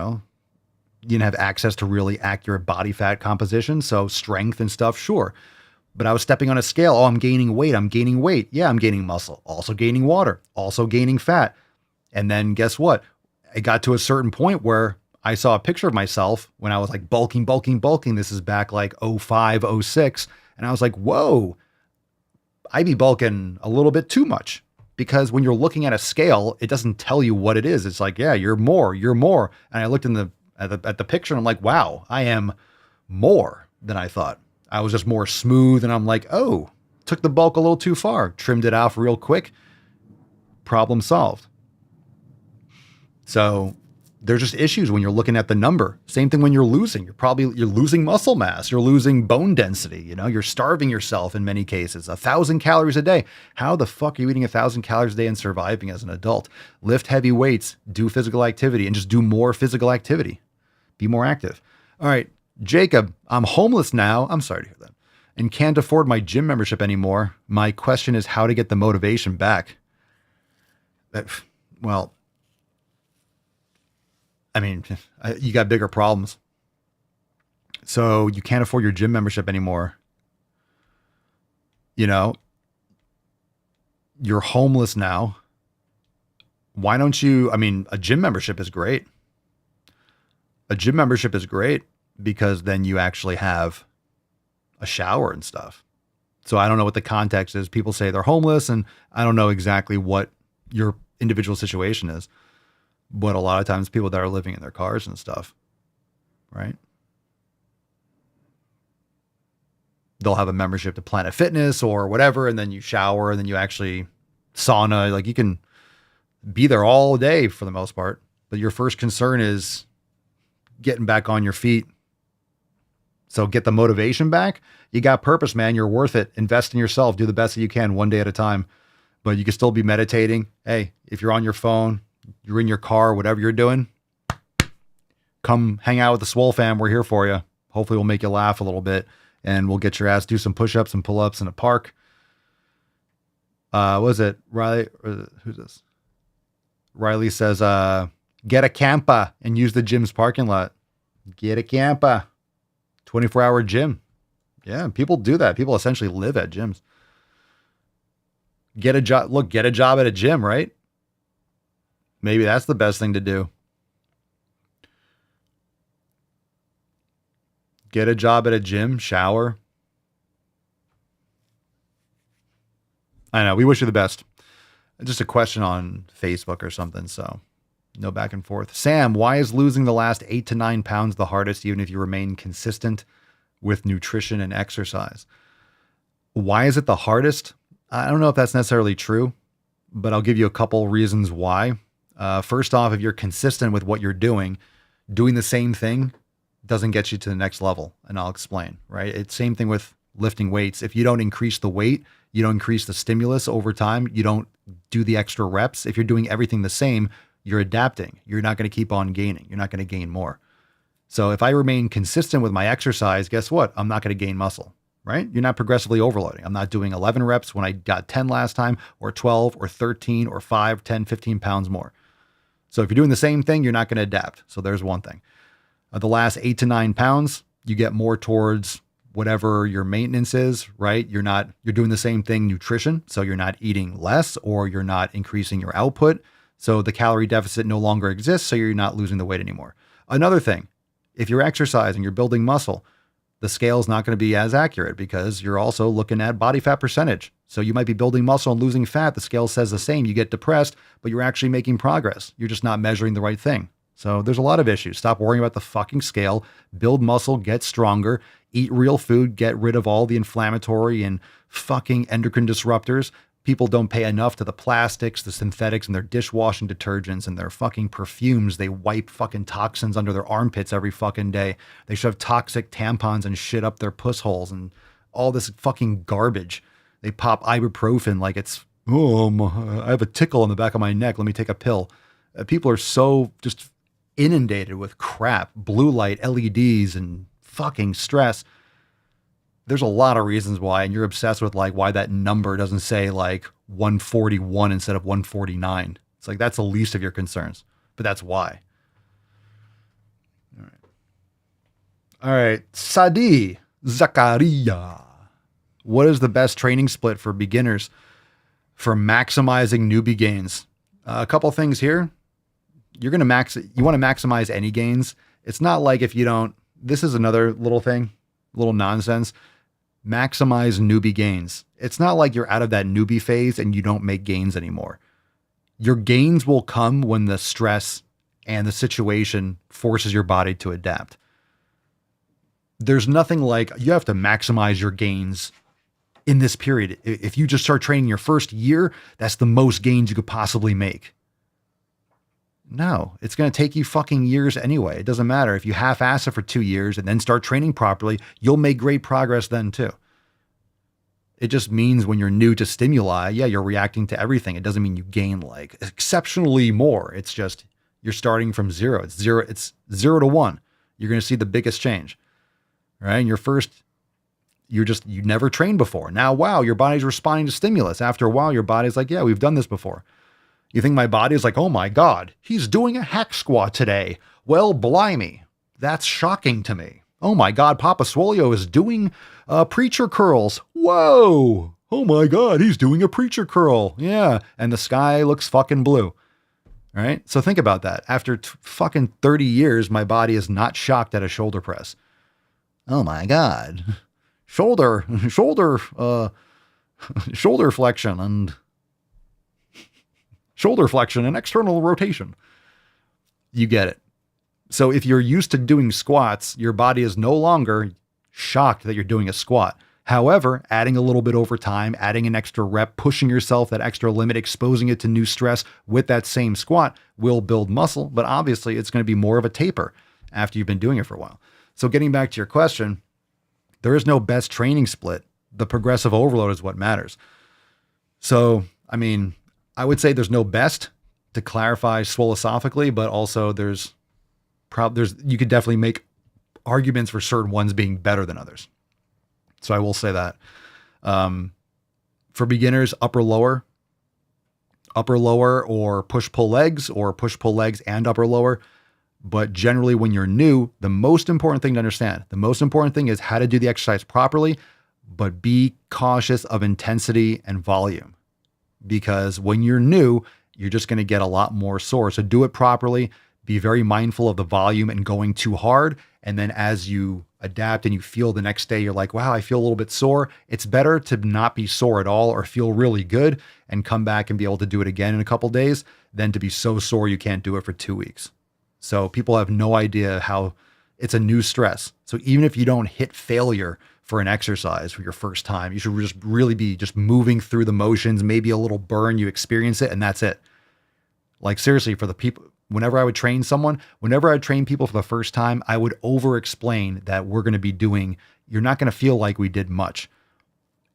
didn't have access to really accurate body fat composition. So strength and stuff, sure. But I was stepping on a scale. Oh, I'm gaining weight. I'm gaining weight. Yeah, I'm gaining muscle. Also gaining water. Also gaining fat. And then guess what? It got to a certain point where I saw a picture of myself when I was like bulking. This is back like 05, 06. And I was like, whoa, I be bulking a little bit too much. Because when you're looking at a scale, it doesn't tell you what it is. It's like, yeah, you're more. And I looked at the picture and I'm like, wow, I am more than I thought. I was just more smooth. And I'm like, oh, took the bulk a little too far, trimmed it off real quick. Problem solved. So there's just issues when you're looking at the number. Same thing when you're losing. You're losing muscle mass. You're losing bone density. You're starving yourself in many cases. 1,000 calories a day. How the fuck are you eating 1,000 calories a day and surviving as an adult? Lift heavy weights, do physical activity, and just do more physical activity. Be more active. All right, Jacob, I'm homeless now. I'm sorry to hear that. And can't afford my gym membership anymore. My question is how to get the motivation back. Well, I mean, you got bigger problems. So you can't afford your gym membership anymore. You're homeless now. Why don't you, a gym membership is great. A gym membership is great because then you actually have a shower and stuff. So I don't know what the context is. People say they're homeless and I don't know exactly what your individual situation is. But a lot of times people that are living in their cars and stuff, right? They'll have a membership to Planet Fitness or whatever, and then you shower, and then you actually sauna. Like you can be there all day for the most part. But your first concern is getting back on your feet, So get the motivation back. You got purpose, man. You're worth it. Invest in yourself. Do the best that you can one day at a time. But you can still be meditating. Hey, if you're on your phone, you're in your car, whatever you're doing, come hang out with the Swole fam. We're here for you. Hopefully we'll make you laugh a little bit and we'll get your ass do some push-ups and pull-ups in a park. What was it? Riley, who's this? Riley says, get a camper and use the gym's parking lot. Get a camper. 24-hour gym. Yeah, people do that. People essentially live at gyms. Get a job. Look, get a job at a gym, right? Maybe that's the best thing to do. Get a job at a gym, shower. I know, we wish you the best. Just a question on Facebook or something, so no back and forth. Sam, why is losing the last 8 to 9 pounds the hardest, even if you remain consistent with nutrition and exercise? Why is it the hardest? I don't know if that's necessarily true, but I'll give you a couple reasons why. First off, if you're consistent with what you're doing the same thing doesn't get you to the next level. And I'll explain, right? It's same thing with lifting weights. If you don't increase the weight, you don't increase the stimulus over time, you don't do the extra reps. If you're doing everything the same, you're adapting. You're not going to keep on gaining. You're not going to gain more. So if I remain consistent with my exercise, guess what? I'm not going to gain muscle, right? You're not progressively overloading. I'm not doing 11 reps when I got 10 last time, or 12 or 13 or 5, 10, 15 pounds more. So if you're doing the same thing, you're not going to adapt. So there's one thing. The last 8 to 9 pounds, you get more towards whatever your maintenance is, right? You're doing the same thing, nutrition. So you're not eating less or you're not increasing your output. So the calorie deficit no longer exists. So you're not losing the weight anymore. Another thing, if you're exercising, you're building muscle, the scale is not going to be as accurate because you're also looking at body fat percentage. So you might be building muscle and losing fat. The scale says the same. You get depressed, but you're actually making progress. You're just not measuring the right thing. So there's a lot of issues. Stop worrying about the fucking scale, build muscle, get stronger, eat real food, get rid of all the inflammatory and fucking endocrine disruptors. People don't pay enough to the plastics, the synthetics, and their dishwashing detergents and their fucking perfumes. They wipe fucking toxins under their armpits every fucking day. They shove toxic tampons and shit up their puss holes and all this fucking garbage. They pop ibuprofen like it's, I have a tickle on the back of my neck. Let me take a pill. People are so just inundated with crap, blue light, LEDs, and fucking stress. There's a lot of reasons why, and you're obsessed with like why that number doesn't say like 141 instead of 149. It's like that's the least of your concerns, but that's why. All right. Sadi Zakaria. What is the best training split for beginners for maximizing newbie gains? A couple things here. You want to maximize any gains. It's not like if you don't, this is another little thing, little nonsense. Maximize newbie gains. It's not like you're out of that newbie phase and you don't make gains anymore. Your gains will come when the stress and the situation forces your body to adapt. There's nothing like you have to maximize your gains in this period. If you just start training your first year, that's the most gains you could possibly make. No, it's going to take you fucking years anyway. It doesn't matter. If you half-ass it for 2 years and then start training properly, you'll make great progress then too. It just means when you're new to stimuli, yeah, you're reacting to everything. It doesn't mean you gain like exceptionally more. It's just you're starting from zero. It's 0 to 1. You're going to see the biggest change. Right? And you never trained before. Now, wow, your body's responding to stimulus. After a while, your body's like, yeah, we've done this before. You think my body is like, oh my God, he's doing a hack squat today. Well, blimey, that's shocking to me. Oh my God, Papa Swolio is doing preacher curls. Whoa. Oh my God, he's doing a preacher curl. Yeah. And the sky looks fucking blue. Right? So think about that. After fucking 30 years, my body is not shocked at a shoulder press. Oh my God. Shoulder flexion and external rotation. You get it. So if you're used to doing squats, your body is no longer shocked that you're doing a squat. However, adding a little bit over time, adding an extra rep, pushing yourself that extra limit, exposing it to new stress with that same squat will build muscle, but obviously it's going to be more of a taper after you've been doing it for a while. So getting back to your question, There is no best training split. The progressive overload is what matters. So, I mean, I would say there's no best to clarify swolosophically, but also you could definitely make arguments for certain ones being better than others. So I will say that. For beginners, upper lower, or push-pull legs, or push-pull legs and upper lower. But generally when you're new, the most important thing to understand, the most important thing is how to do the exercise properly, but be cautious of intensity and volume. Because when you're new, you're just going to get a lot more sore. So do it properly. Be very mindful of the volume and going too hard. And then as you adapt and you feel the next day, you're like, wow, I feel a little bit sore. It's better to not be sore at all or feel really good and come back and be able to do it again in a couple days than to be so sore you can't do it for 2 weeks. So people have no idea how it's a new stress. So even if you don't hit failure for an exercise for your first time, you should just really be just moving through the motions, maybe a little burn, you experience it, and that's it. Like seriously, for the people, whenever I would train people for the first time, I would over explain that we're going to be doing, you're not going to feel like we did much.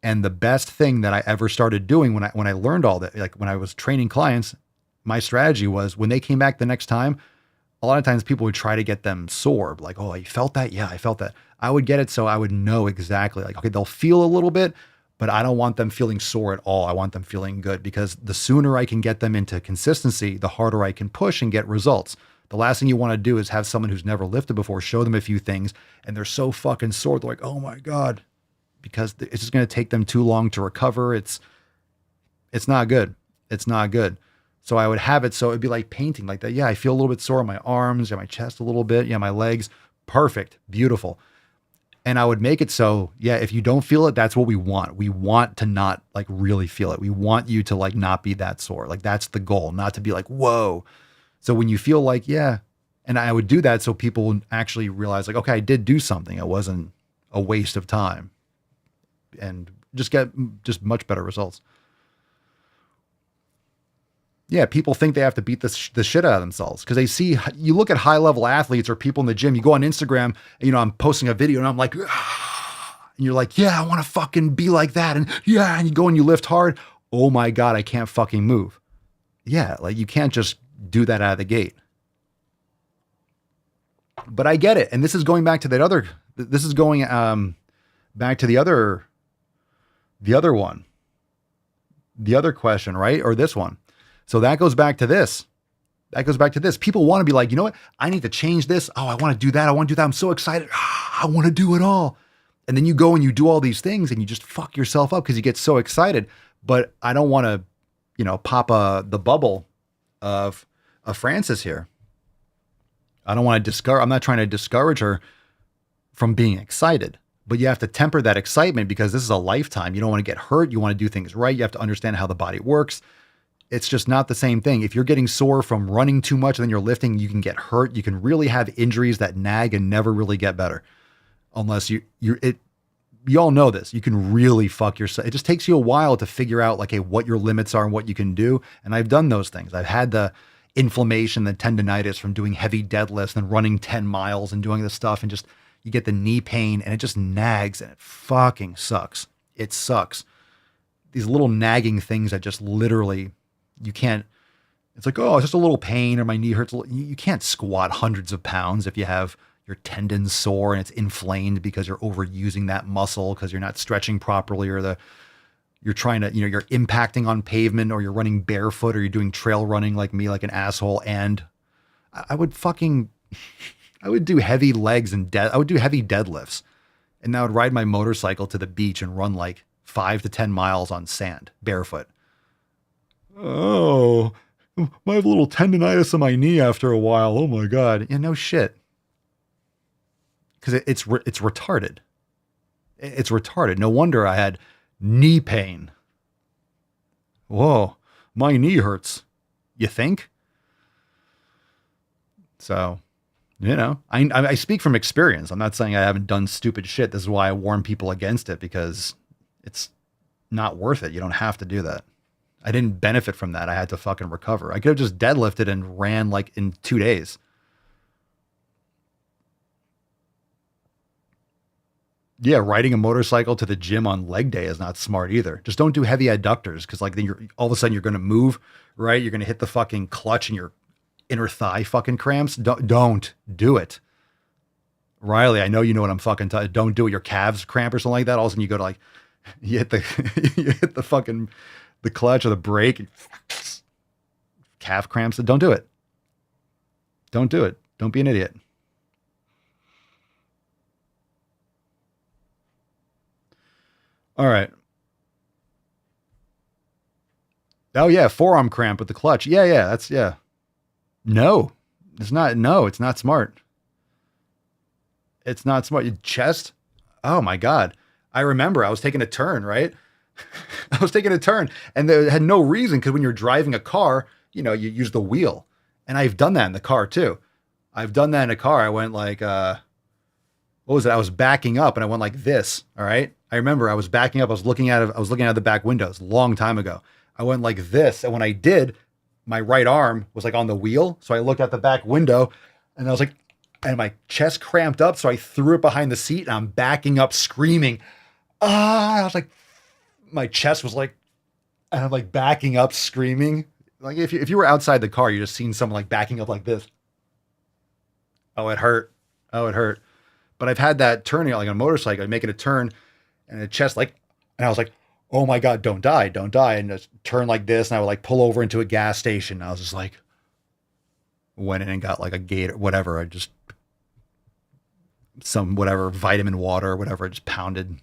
And the best thing that I ever started doing when I learned all that, like when I was training clients, my strategy was when they came back the next time, a lot of times people would try to get them sore. Like, oh, you felt that? Yeah, I felt that. I would get it so I would know exactly, like, okay, they'll feel a little bit, but I don't want them feeling sore at all. I want them feeling good, because the sooner I can get them into consistency, the harder I can push and get results. The last thing you want to do is have someone who's never lifted before, show them a few things, and they're so fucking sore. They're like, oh my God, because it's just going to take them too long to recover. It's not good. It's not good. So I would have it so it'd be like painting like that. Yeah, I feel a little bit sore in my arms, yeah, my chest a little bit, yeah, my legs. Perfect, beautiful. And I would make it so, yeah, if you don't feel it, that's what we want. We want to not like really feel it. We want you to like not be that sore. Like that's the goal, not to be like, whoa. So when you feel like, yeah, and I would do that so people would actually realize like, okay, I did do something. It wasn't a waste of time, and just get just much better results. Yeah, people think they have to beat the shit out of themselves because they see, you look at high level athletes or people in the gym, you go on Instagram and, I'm posting a video and I'm like, ah, and you're like, yeah, I want to fucking be like that. And yeah, and you go and you lift hard. Oh my God, I can't fucking move. Yeah, like you can't just do that out of the gate. But I get it. And this is going back to that other, this is going back to the other one, the other question, right? Or this one. So that goes back to this. People want to be like, you know what? I need to change this. Oh, I want to do that. I want to do that. I'm so excited. I want to do it all. And then you go and you do all these things and you just fuck yourself up because you get so excited. But I don't want to, pop the bubble of Frances here. I don't want to I'm not trying to discourage her from being excited, but you have to temper that excitement because this is a lifetime. You don't want to get hurt. You want to do things right. You have to understand how the body works. It's just not the same thing. If you're getting sore from running too much and then you're lifting, you can get hurt. You can really have injuries that nag and never really get better. Unless you all know this. You can really fuck yourself. It just takes you a while to figure out like, hey, what your limits are and what you can do. And I've done those things. I've had the inflammation, the tendonitis from doing heavy deadlifts and running 10 miles and doing this stuff. And just, you get the knee pain and it just nags and it fucking sucks. It sucks. These little nagging things that just literally, you can't, it's like, oh, it's just a little pain or my knee hurts. You can't squat hundreds of pounds if you have your tendons sore and it's inflamed because you're overusing that muscle because you're not stretching properly or you're trying to, you're impacting on pavement or you're running barefoot or you're doing trail running like me, like an asshole. And I would do heavy legs and I would do heavy deadlifts and I would ride my motorcycle to the beach and run like 5 to 10 miles on sand barefoot. Oh, I have a little tendonitis in my knee after a while. Oh my God. Yeah, no shit. Because it's retarded. It's retarded. No wonder I had knee pain. Whoa, my knee hurts. You think? So, I speak from experience. I'm not saying I haven't done stupid shit. This is why I warn people against it because it's not worth it. You don't have to do that. I didn't benefit from that. I had to fucking recover. I could have just deadlifted and ran like in 2 days. Yeah, riding a motorcycle to the gym on leg day is not smart either. Just don't do heavy adductors because like then you're all of a sudden you're going to move, right? You're going to hit the fucking clutch and your inner thigh fucking cramps. Don't do it. Riley, I know you know what I'm fucking don't do it. Your calves cramp or something like that. All of a sudden you go to like, you hit the fucking, the clutch or the brake, calf cramps. Don't do it. Don't do it. Don't be an idiot. All right. Oh yeah, forearm cramp with the clutch. Yeah. No, it's not. No, it's not smart. It's not smart. Your chest. Oh my God. I remember I was taking a turn, right? I was taking a turn and they had no reason because when you're driving a car, you know, you use the wheel. And I've done that in the car too. I've done that in a car. I went like, what was it? I was backing up and I went like this. All right. I remember I was backing up. I was looking out the back windows a long time ago. I went like this. And when I did, my right arm was like on the wheel. So I looked out the back window and I was like, and my chest cramped up. So I threw it behind the seat and I'm backing up screaming. I was like, my chest was like, and I'm like backing up screaming. Like if you were outside the car, you just seen someone like backing up like this. Oh, it hurt. But I've had that turning like on a motorcycle, making a turn and the chest like, and I was like, oh my God, don't die. And just turn like this. And I would like pull over into a gas station. I was just like, went in and got like a gate or whatever. I just, some whatever vitamin water or whatever. I just pounded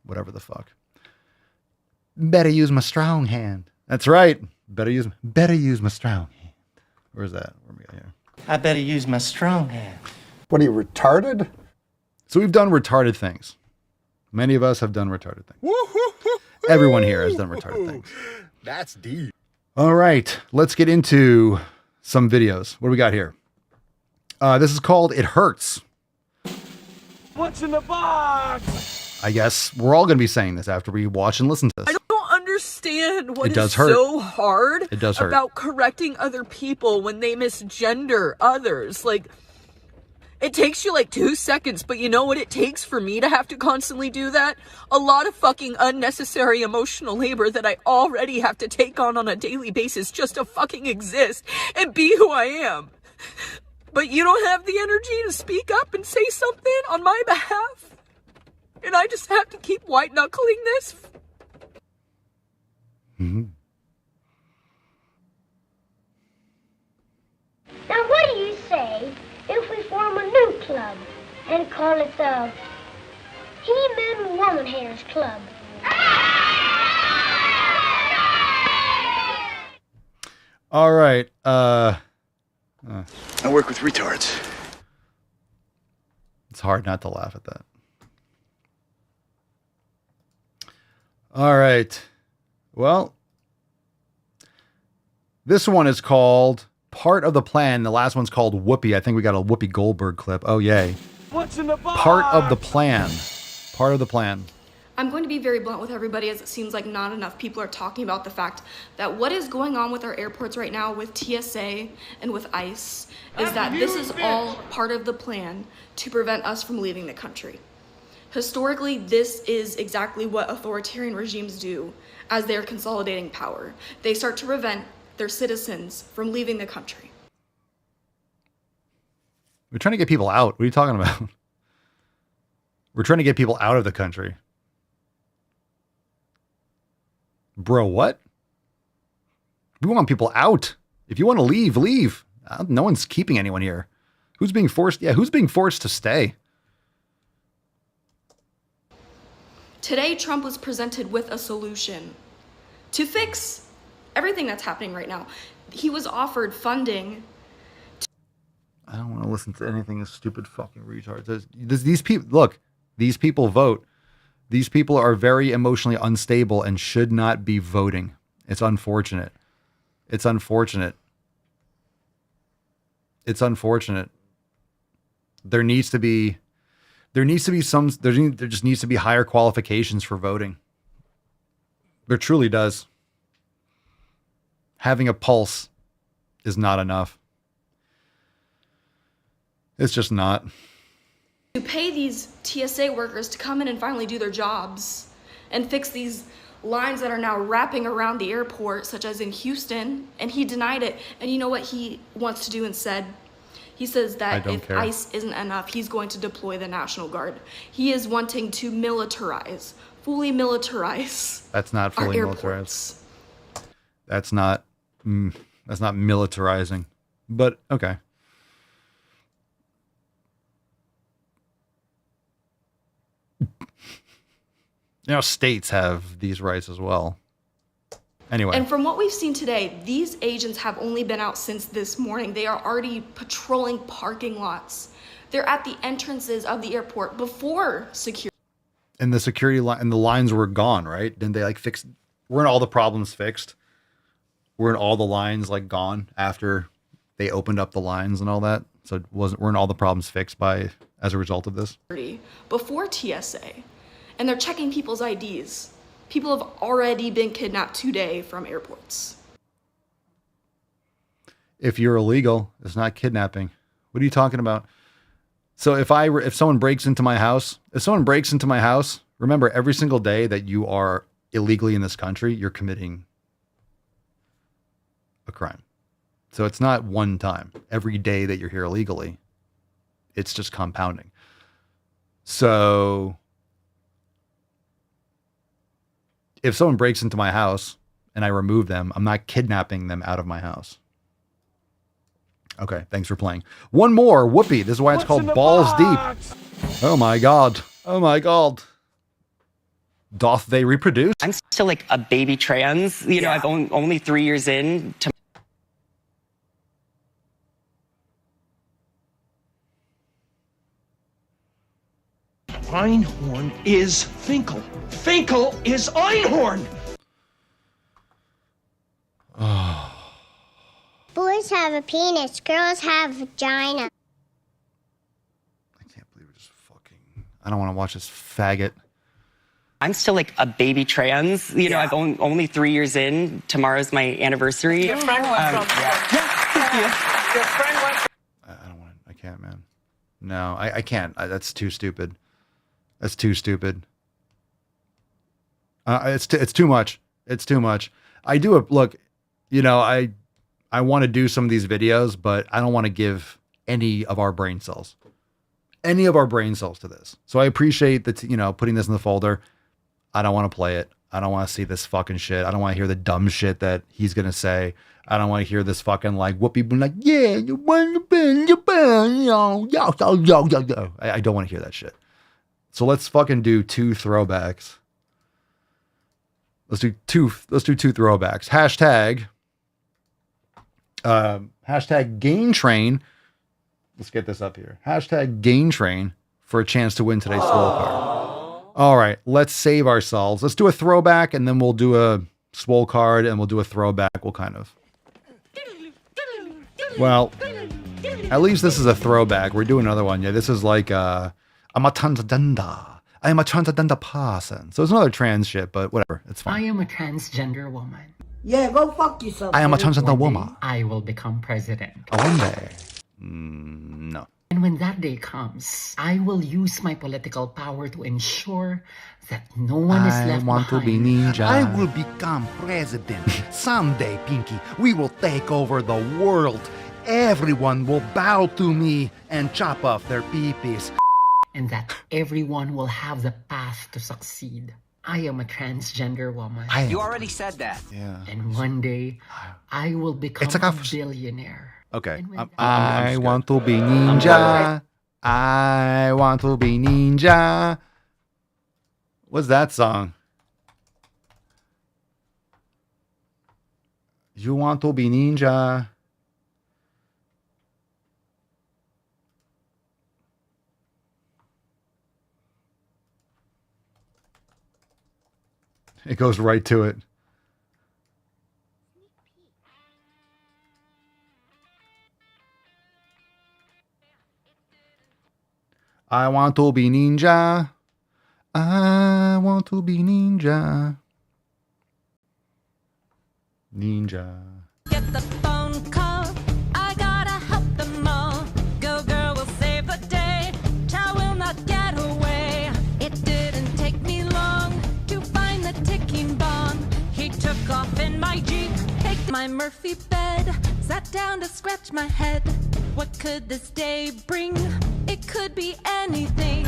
whatever the fuck. Better use my strong hand. That's right. Better use my strong hand. Where's that? Where am I here? I better use my strong hand. What are you, retarded? So we've done retarded things. Many of us have done retarded things. Everyone here has done retarded things. That's deep. All right, let's get into some videos. What do we got here? This is called It Hurts. What's in the box? I guess we're all going to be saying this after we watch and listen to this. I don't understand what It does is hurt. so hard It does hurt. about correcting other people when they misgender others. Like, it takes you like 2 seconds, but you know what it takes for me to have to constantly do that? A lot of fucking unnecessary emotional labor that I already have to take on a daily basis just to fucking exist and be who I am. But you don't have the energy to speak up and say something on my behalf? And I just have to keep white-knuckling this? Mm-hmm. Now what do you say if we form a new club and call it the He-Man Woman Hairs Club? All right. I work with retards. It's hard not to laugh at that. All right. Well, this one is called Part of the Plan. The last one's called Whoopi. I think we got a Whoopi Goldberg clip. Oh, yay. What's in the box? Part of the Plan. Part of the Plan. I'm going to be very blunt with everybody, as it seems like not enough people are talking about the fact that what is going on with our airports right now with TSA and with ICE is that this is all part of the plan to prevent us from leaving the country. Historically, this is exactly what authoritarian regimes do as they're consolidating power. They start to prevent their citizens from leaving the country. We're trying to get people out. What are you talking about? We're trying to get people out of the country. Bro, what? We want people out. If you want to leave, leave. No one's keeping anyone here. Who's being forced? Yeah, who's being forced to stay? Today, Trump was presented with a solution to fix everything that's happening right now. He was offered funding. I don't want to listen to anything this stupid fucking retards. These people, look, these people vote. These people are very emotionally unstable and should not be voting. It's unfortunate. It's unfortunate. It's unfortunate. There just needs to be higher qualifications for voting. There truly does. Having a pulse is not enough. It's just not. to pay these TSA workers to come in and finally do their jobs and fix these lines that are now wrapping around the airport, such as in Houston, and he denied it. And you know what he wants to do instead? He says that if ICE isn't enough, he's going to deploy the National Guard. He is wanting to militarize, fully militarize. That's not fully militarized. That's not militarizing. But okay. You know, states have these rights as well. Anyway. And from what we've seen today, these agents have only been out since this morning. They are already patrolling parking lots. They're at the entrances of the airport before security. And the security line and the lines were gone, right? Didn't they like fix? Weren't all the problems fixed? Weren't all the lines like gone after they opened up the lines and all that? So weren't all the problems fixed as a result of this? Before TSA, and they're checking people's IDs. People have already been kidnapped today from airports. If you're illegal, it's not kidnapping. What are you talking about? So if someone breaks into my house, remember every single day that you are illegally in this country, you're committing a crime. So it's not one time. Every day that you're here illegally, it's just compounding. So if someone breaks into my house and I remove them, I'm not kidnapping them out of my house. Okay, thanks for playing. One more, whoopee. This is why it's called Balls Deep. Oh my God. Oh my God. Doth they reproduce? I'm still like a baby trans. You know, I've only 3 years in to... Einhorn is Finkel. Finkel is Einhorn! Boys have a penis, girls have a vagina. I don't want to watch this faggot. I'm still like a baby trans. You know, I've only 3 years in. Tomorrow's my anniversary. Your friend went from... Your friend went from... I don't want to. I can't, man. No, I can't. That's too stupid. That's too stupid. It's too much. It's too much. Look, you know, I want to do some of these videos, but I don't want to give any of our brain cells to this. So I appreciate that, you know, putting this in the folder. I don't want to play it. I don't want to see this fucking shit. I don't want to hear the dumb shit that he's going to say. I don't want to hear this fucking like whoopee being like, yeah, you want to be, you yo. I don't want to hear that shit. So let's fucking do 2 throwbacks. Let's do two throwbacks. Hashtag Gain Train. Let's get this up here. Hashtag Gain Train for a chance to win today's Swole card. All right, let's save ourselves. Let's do a throwback and then we'll do a Swole card and we'll do a throwback. We'll kind of. Well, at least this is a throwback. We're doing another one. Yeah, this is like I'm a transgender. I am a transgender person. So it's another trans shit, but whatever. It's fine. I am a transgender woman. Yeah, go fuck yourself. I am a transgender woman. I will become president. One day. No. And when that day comes, I will use my political power to ensure that no one is left behind. I want to be ninja. I will become president. Someday, Pinky, we will take over the world. Everyone will bow to me and chop off their peepees. And that everyone will have the path to succeed. I am a transgender woman. You already said that. Yeah. And one day, I will become a billionaire. Okay. I want to be ninja. I want to be ninja. What's that song? You want to be ninja. It goes right to it. I want to be ninja. I want to be ninja. Ninja. Get the phone call. I gotta help them all. Go girl will save the day. Child will not my Jeep. Take my Murphy bed, sat down to scratch my head. What could this day bring? It could be anything.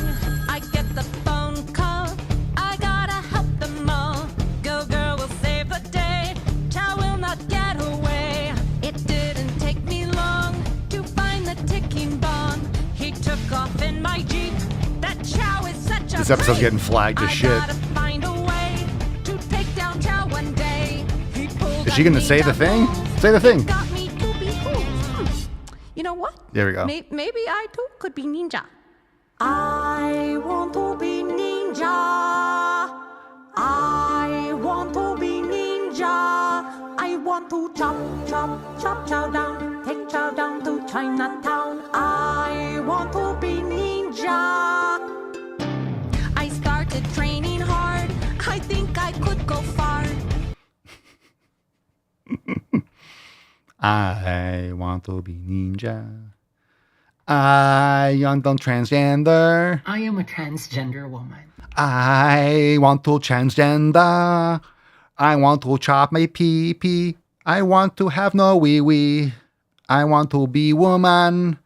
I get the phone call, I gotta help them all. Go girl will save the day, Chow will not get away. It didn't take me long to find the ticking bomb. He took off in my Jeep. That Chow is such a This episode's getting flagged as shit. I gotta find a way to take down Chow one day. He pulled Is she gonna say the thing? Say the thing. got me to be cool. You know what? There we go. Maybe I too could be ninja. I want to be ninja. I want to be ninja. I want to chop, chop, chop Chow down. Take Chow down to Chinatown. I want to be ninja. I started training hard. I think I could go far. I want to be ninja. I want to transgender. I am a transgender woman. I want to transgender. I want to chop my pee-pee. I want to have no wee-wee. I want to be woman.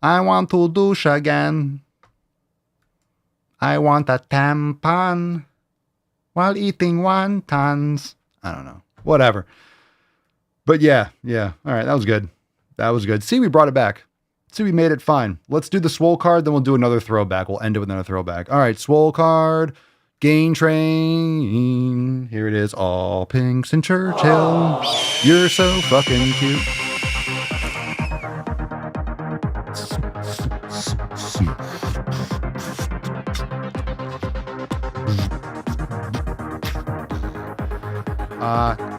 I want to douche again. I want a tampon while eating wontons. I don't know. Whatever. But yeah. All right, that was good. See, we brought it back. See, we made it fine. Let's do the Swole card, then we'll do another throwback. We'll end it with another throwback. All right, Swole card, Gain Train. Here it is, all pinks and Churchill. You're so fucking cute.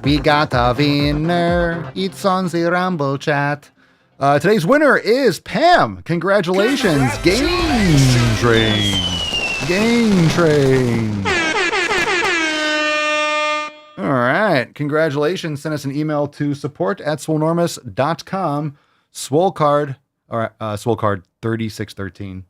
We got a winner. It's on the Rumble chat. Today's winner is Pam. Congratulations. Gain Train. All right. Congratulations. Send us an email to support@swolenormous.com. Swole card, or Swole card 3613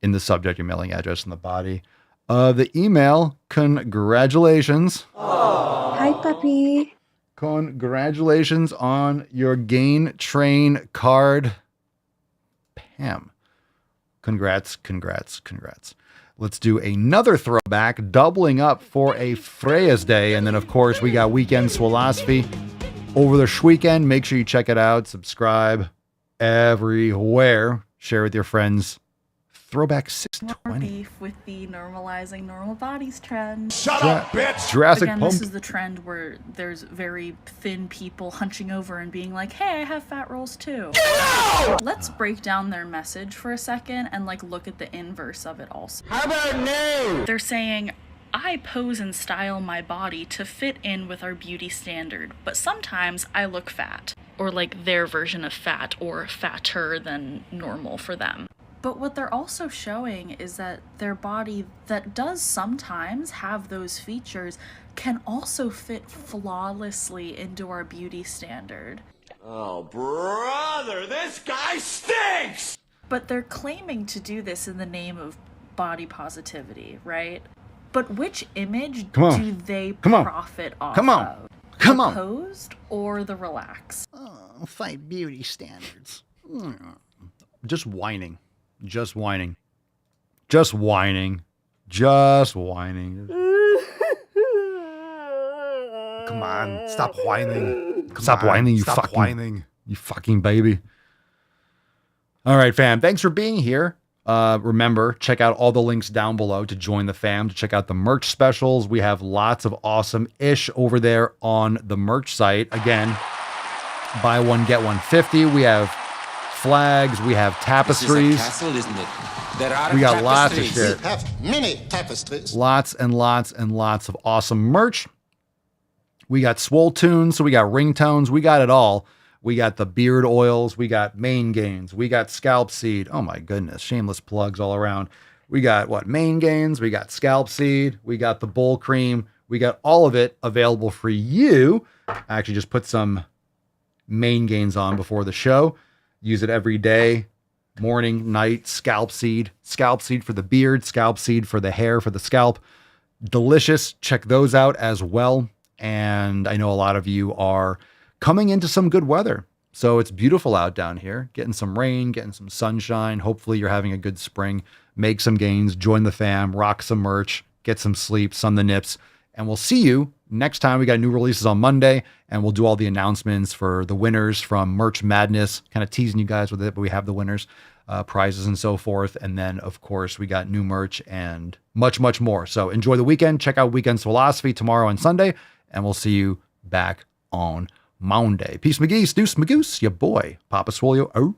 in the subject, your mailing address in the body of the email. Congratulations. Hi, puppy. Congratulations on your Gain Train card, Pam. Congrats. Let's do another throwback, doubling up for a Freya's Day. And then, of course, we got Weekend Swolosophy over the weekend. Make sure you check it out. Subscribe everywhere. Share with your friends. Throwback 620. More beef with the normalizing normal bodies trend. Shut up, bitch! Jurassic Again, Pump. this is the trend where there's very thin people hunching over and being like, hey, I have fat rolls too. No! Let's break down their message for a second and look at the inverse of it also. How about no? They're saying, I pose and style my body to fit in with our beauty standard, but sometimes I look fat. Or their version of fat, or fatter than normal for them. But what they're also showing is that their body that does sometimes have those features can also fit flawlessly into our beauty standard. Oh, brother, this guy stinks! But they're claiming to do this in the name of body positivity, right? But which image do they profit off of? Come the on. Posed or the relaxed? Oh, fight beauty standards. Just whining. Just whining. Come on. Stop whining. Stop whining, you fucking baby. All right, fam. Thanks for being here. Remember, check out all the links down below to join the fam, to check out the merch specials. We have lots of awesome ish over there on the merch site. Again, buy one, get one 50. We have flags. We have tapestries. This is a castle, isn't it? There are We got lots of shit. We have many tapestries. Lots and lots and lots of awesome merch. We got Swole tunes, so we got ringtones. We got it all. We got the beard oils. We got Mane Gains. We got Scalp Seed. Oh my goodness. Shameless plugs all around. We got Mane Gains. We got Scalp Seed. We got the Bull Cream. We got all of it available for you. I actually just put some Mane Gains on before the show. Use it every day. Morning, night, Scalp Seed for the beard, Scalp Seed for the hair, for the scalp. Delicious. Check those out as well. And I know a lot of you are coming into some good weather. So it's beautiful out down here, getting some rain, getting some sunshine. Hopefully you're having a good spring. Make some gains, join the fam, rock some merch, get some sleep, sun the nips. And we'll see you next time. We got new releases on Monday, and we'll do all the announcements for the winners from Merch Madness, kind of teasing you guys with it, but we have the winners, prizes and so forth. And then, of course, we got new merch and much, much more. So enjoy the weekend. Check out Weekend's Philosophy tomorrow and Sunday, and we'll see you back on Monday. Peace, McGeese, Deuce, Magoose, your boy, Papa Swole. Oh.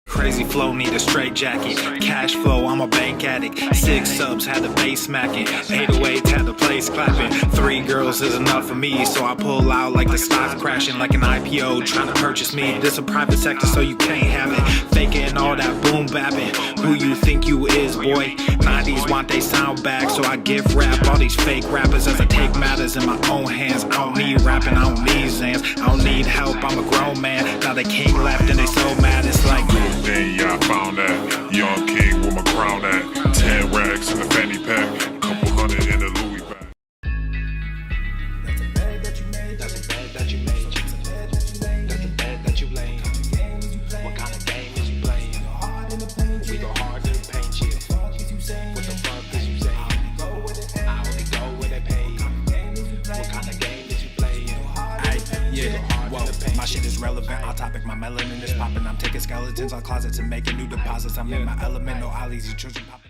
Crazy flow, need a straight jacket. Cash flow, I'm a bank addict. 6 subs, had the bass smacking. 808, had the place clapping. 3 girls is enough for me, so I pull out like the stock crashing. Like an IPO, trying to purchase me. This a private sector, so you can't have it. Faking all that boom bapping. Who you think you is, boy? 90s want they sound back, so I gift rap all these fake rappers as I take matters in my own hands. I don't need rapping, I don't need Zans. I don't need help, I'm a grown man. Now the king left and they so mad, it's like then yeah, I found that young king with my crown at 10 racks in the fanny pack, couple hundred in the Louis bag. That's a bed that you made. That's a bed that you made. That's a bed that you laid. What kind of game is you playing? We go hard in the paint you. What the fuck is you saying? I only go where they pay. What kind of game is you playing? Yeah, whoa, my shit is relevant. On topic, my melanin is popping. I'm taking skeletons on closets and making new deposits. I'm in my element, no ollies, you children popping.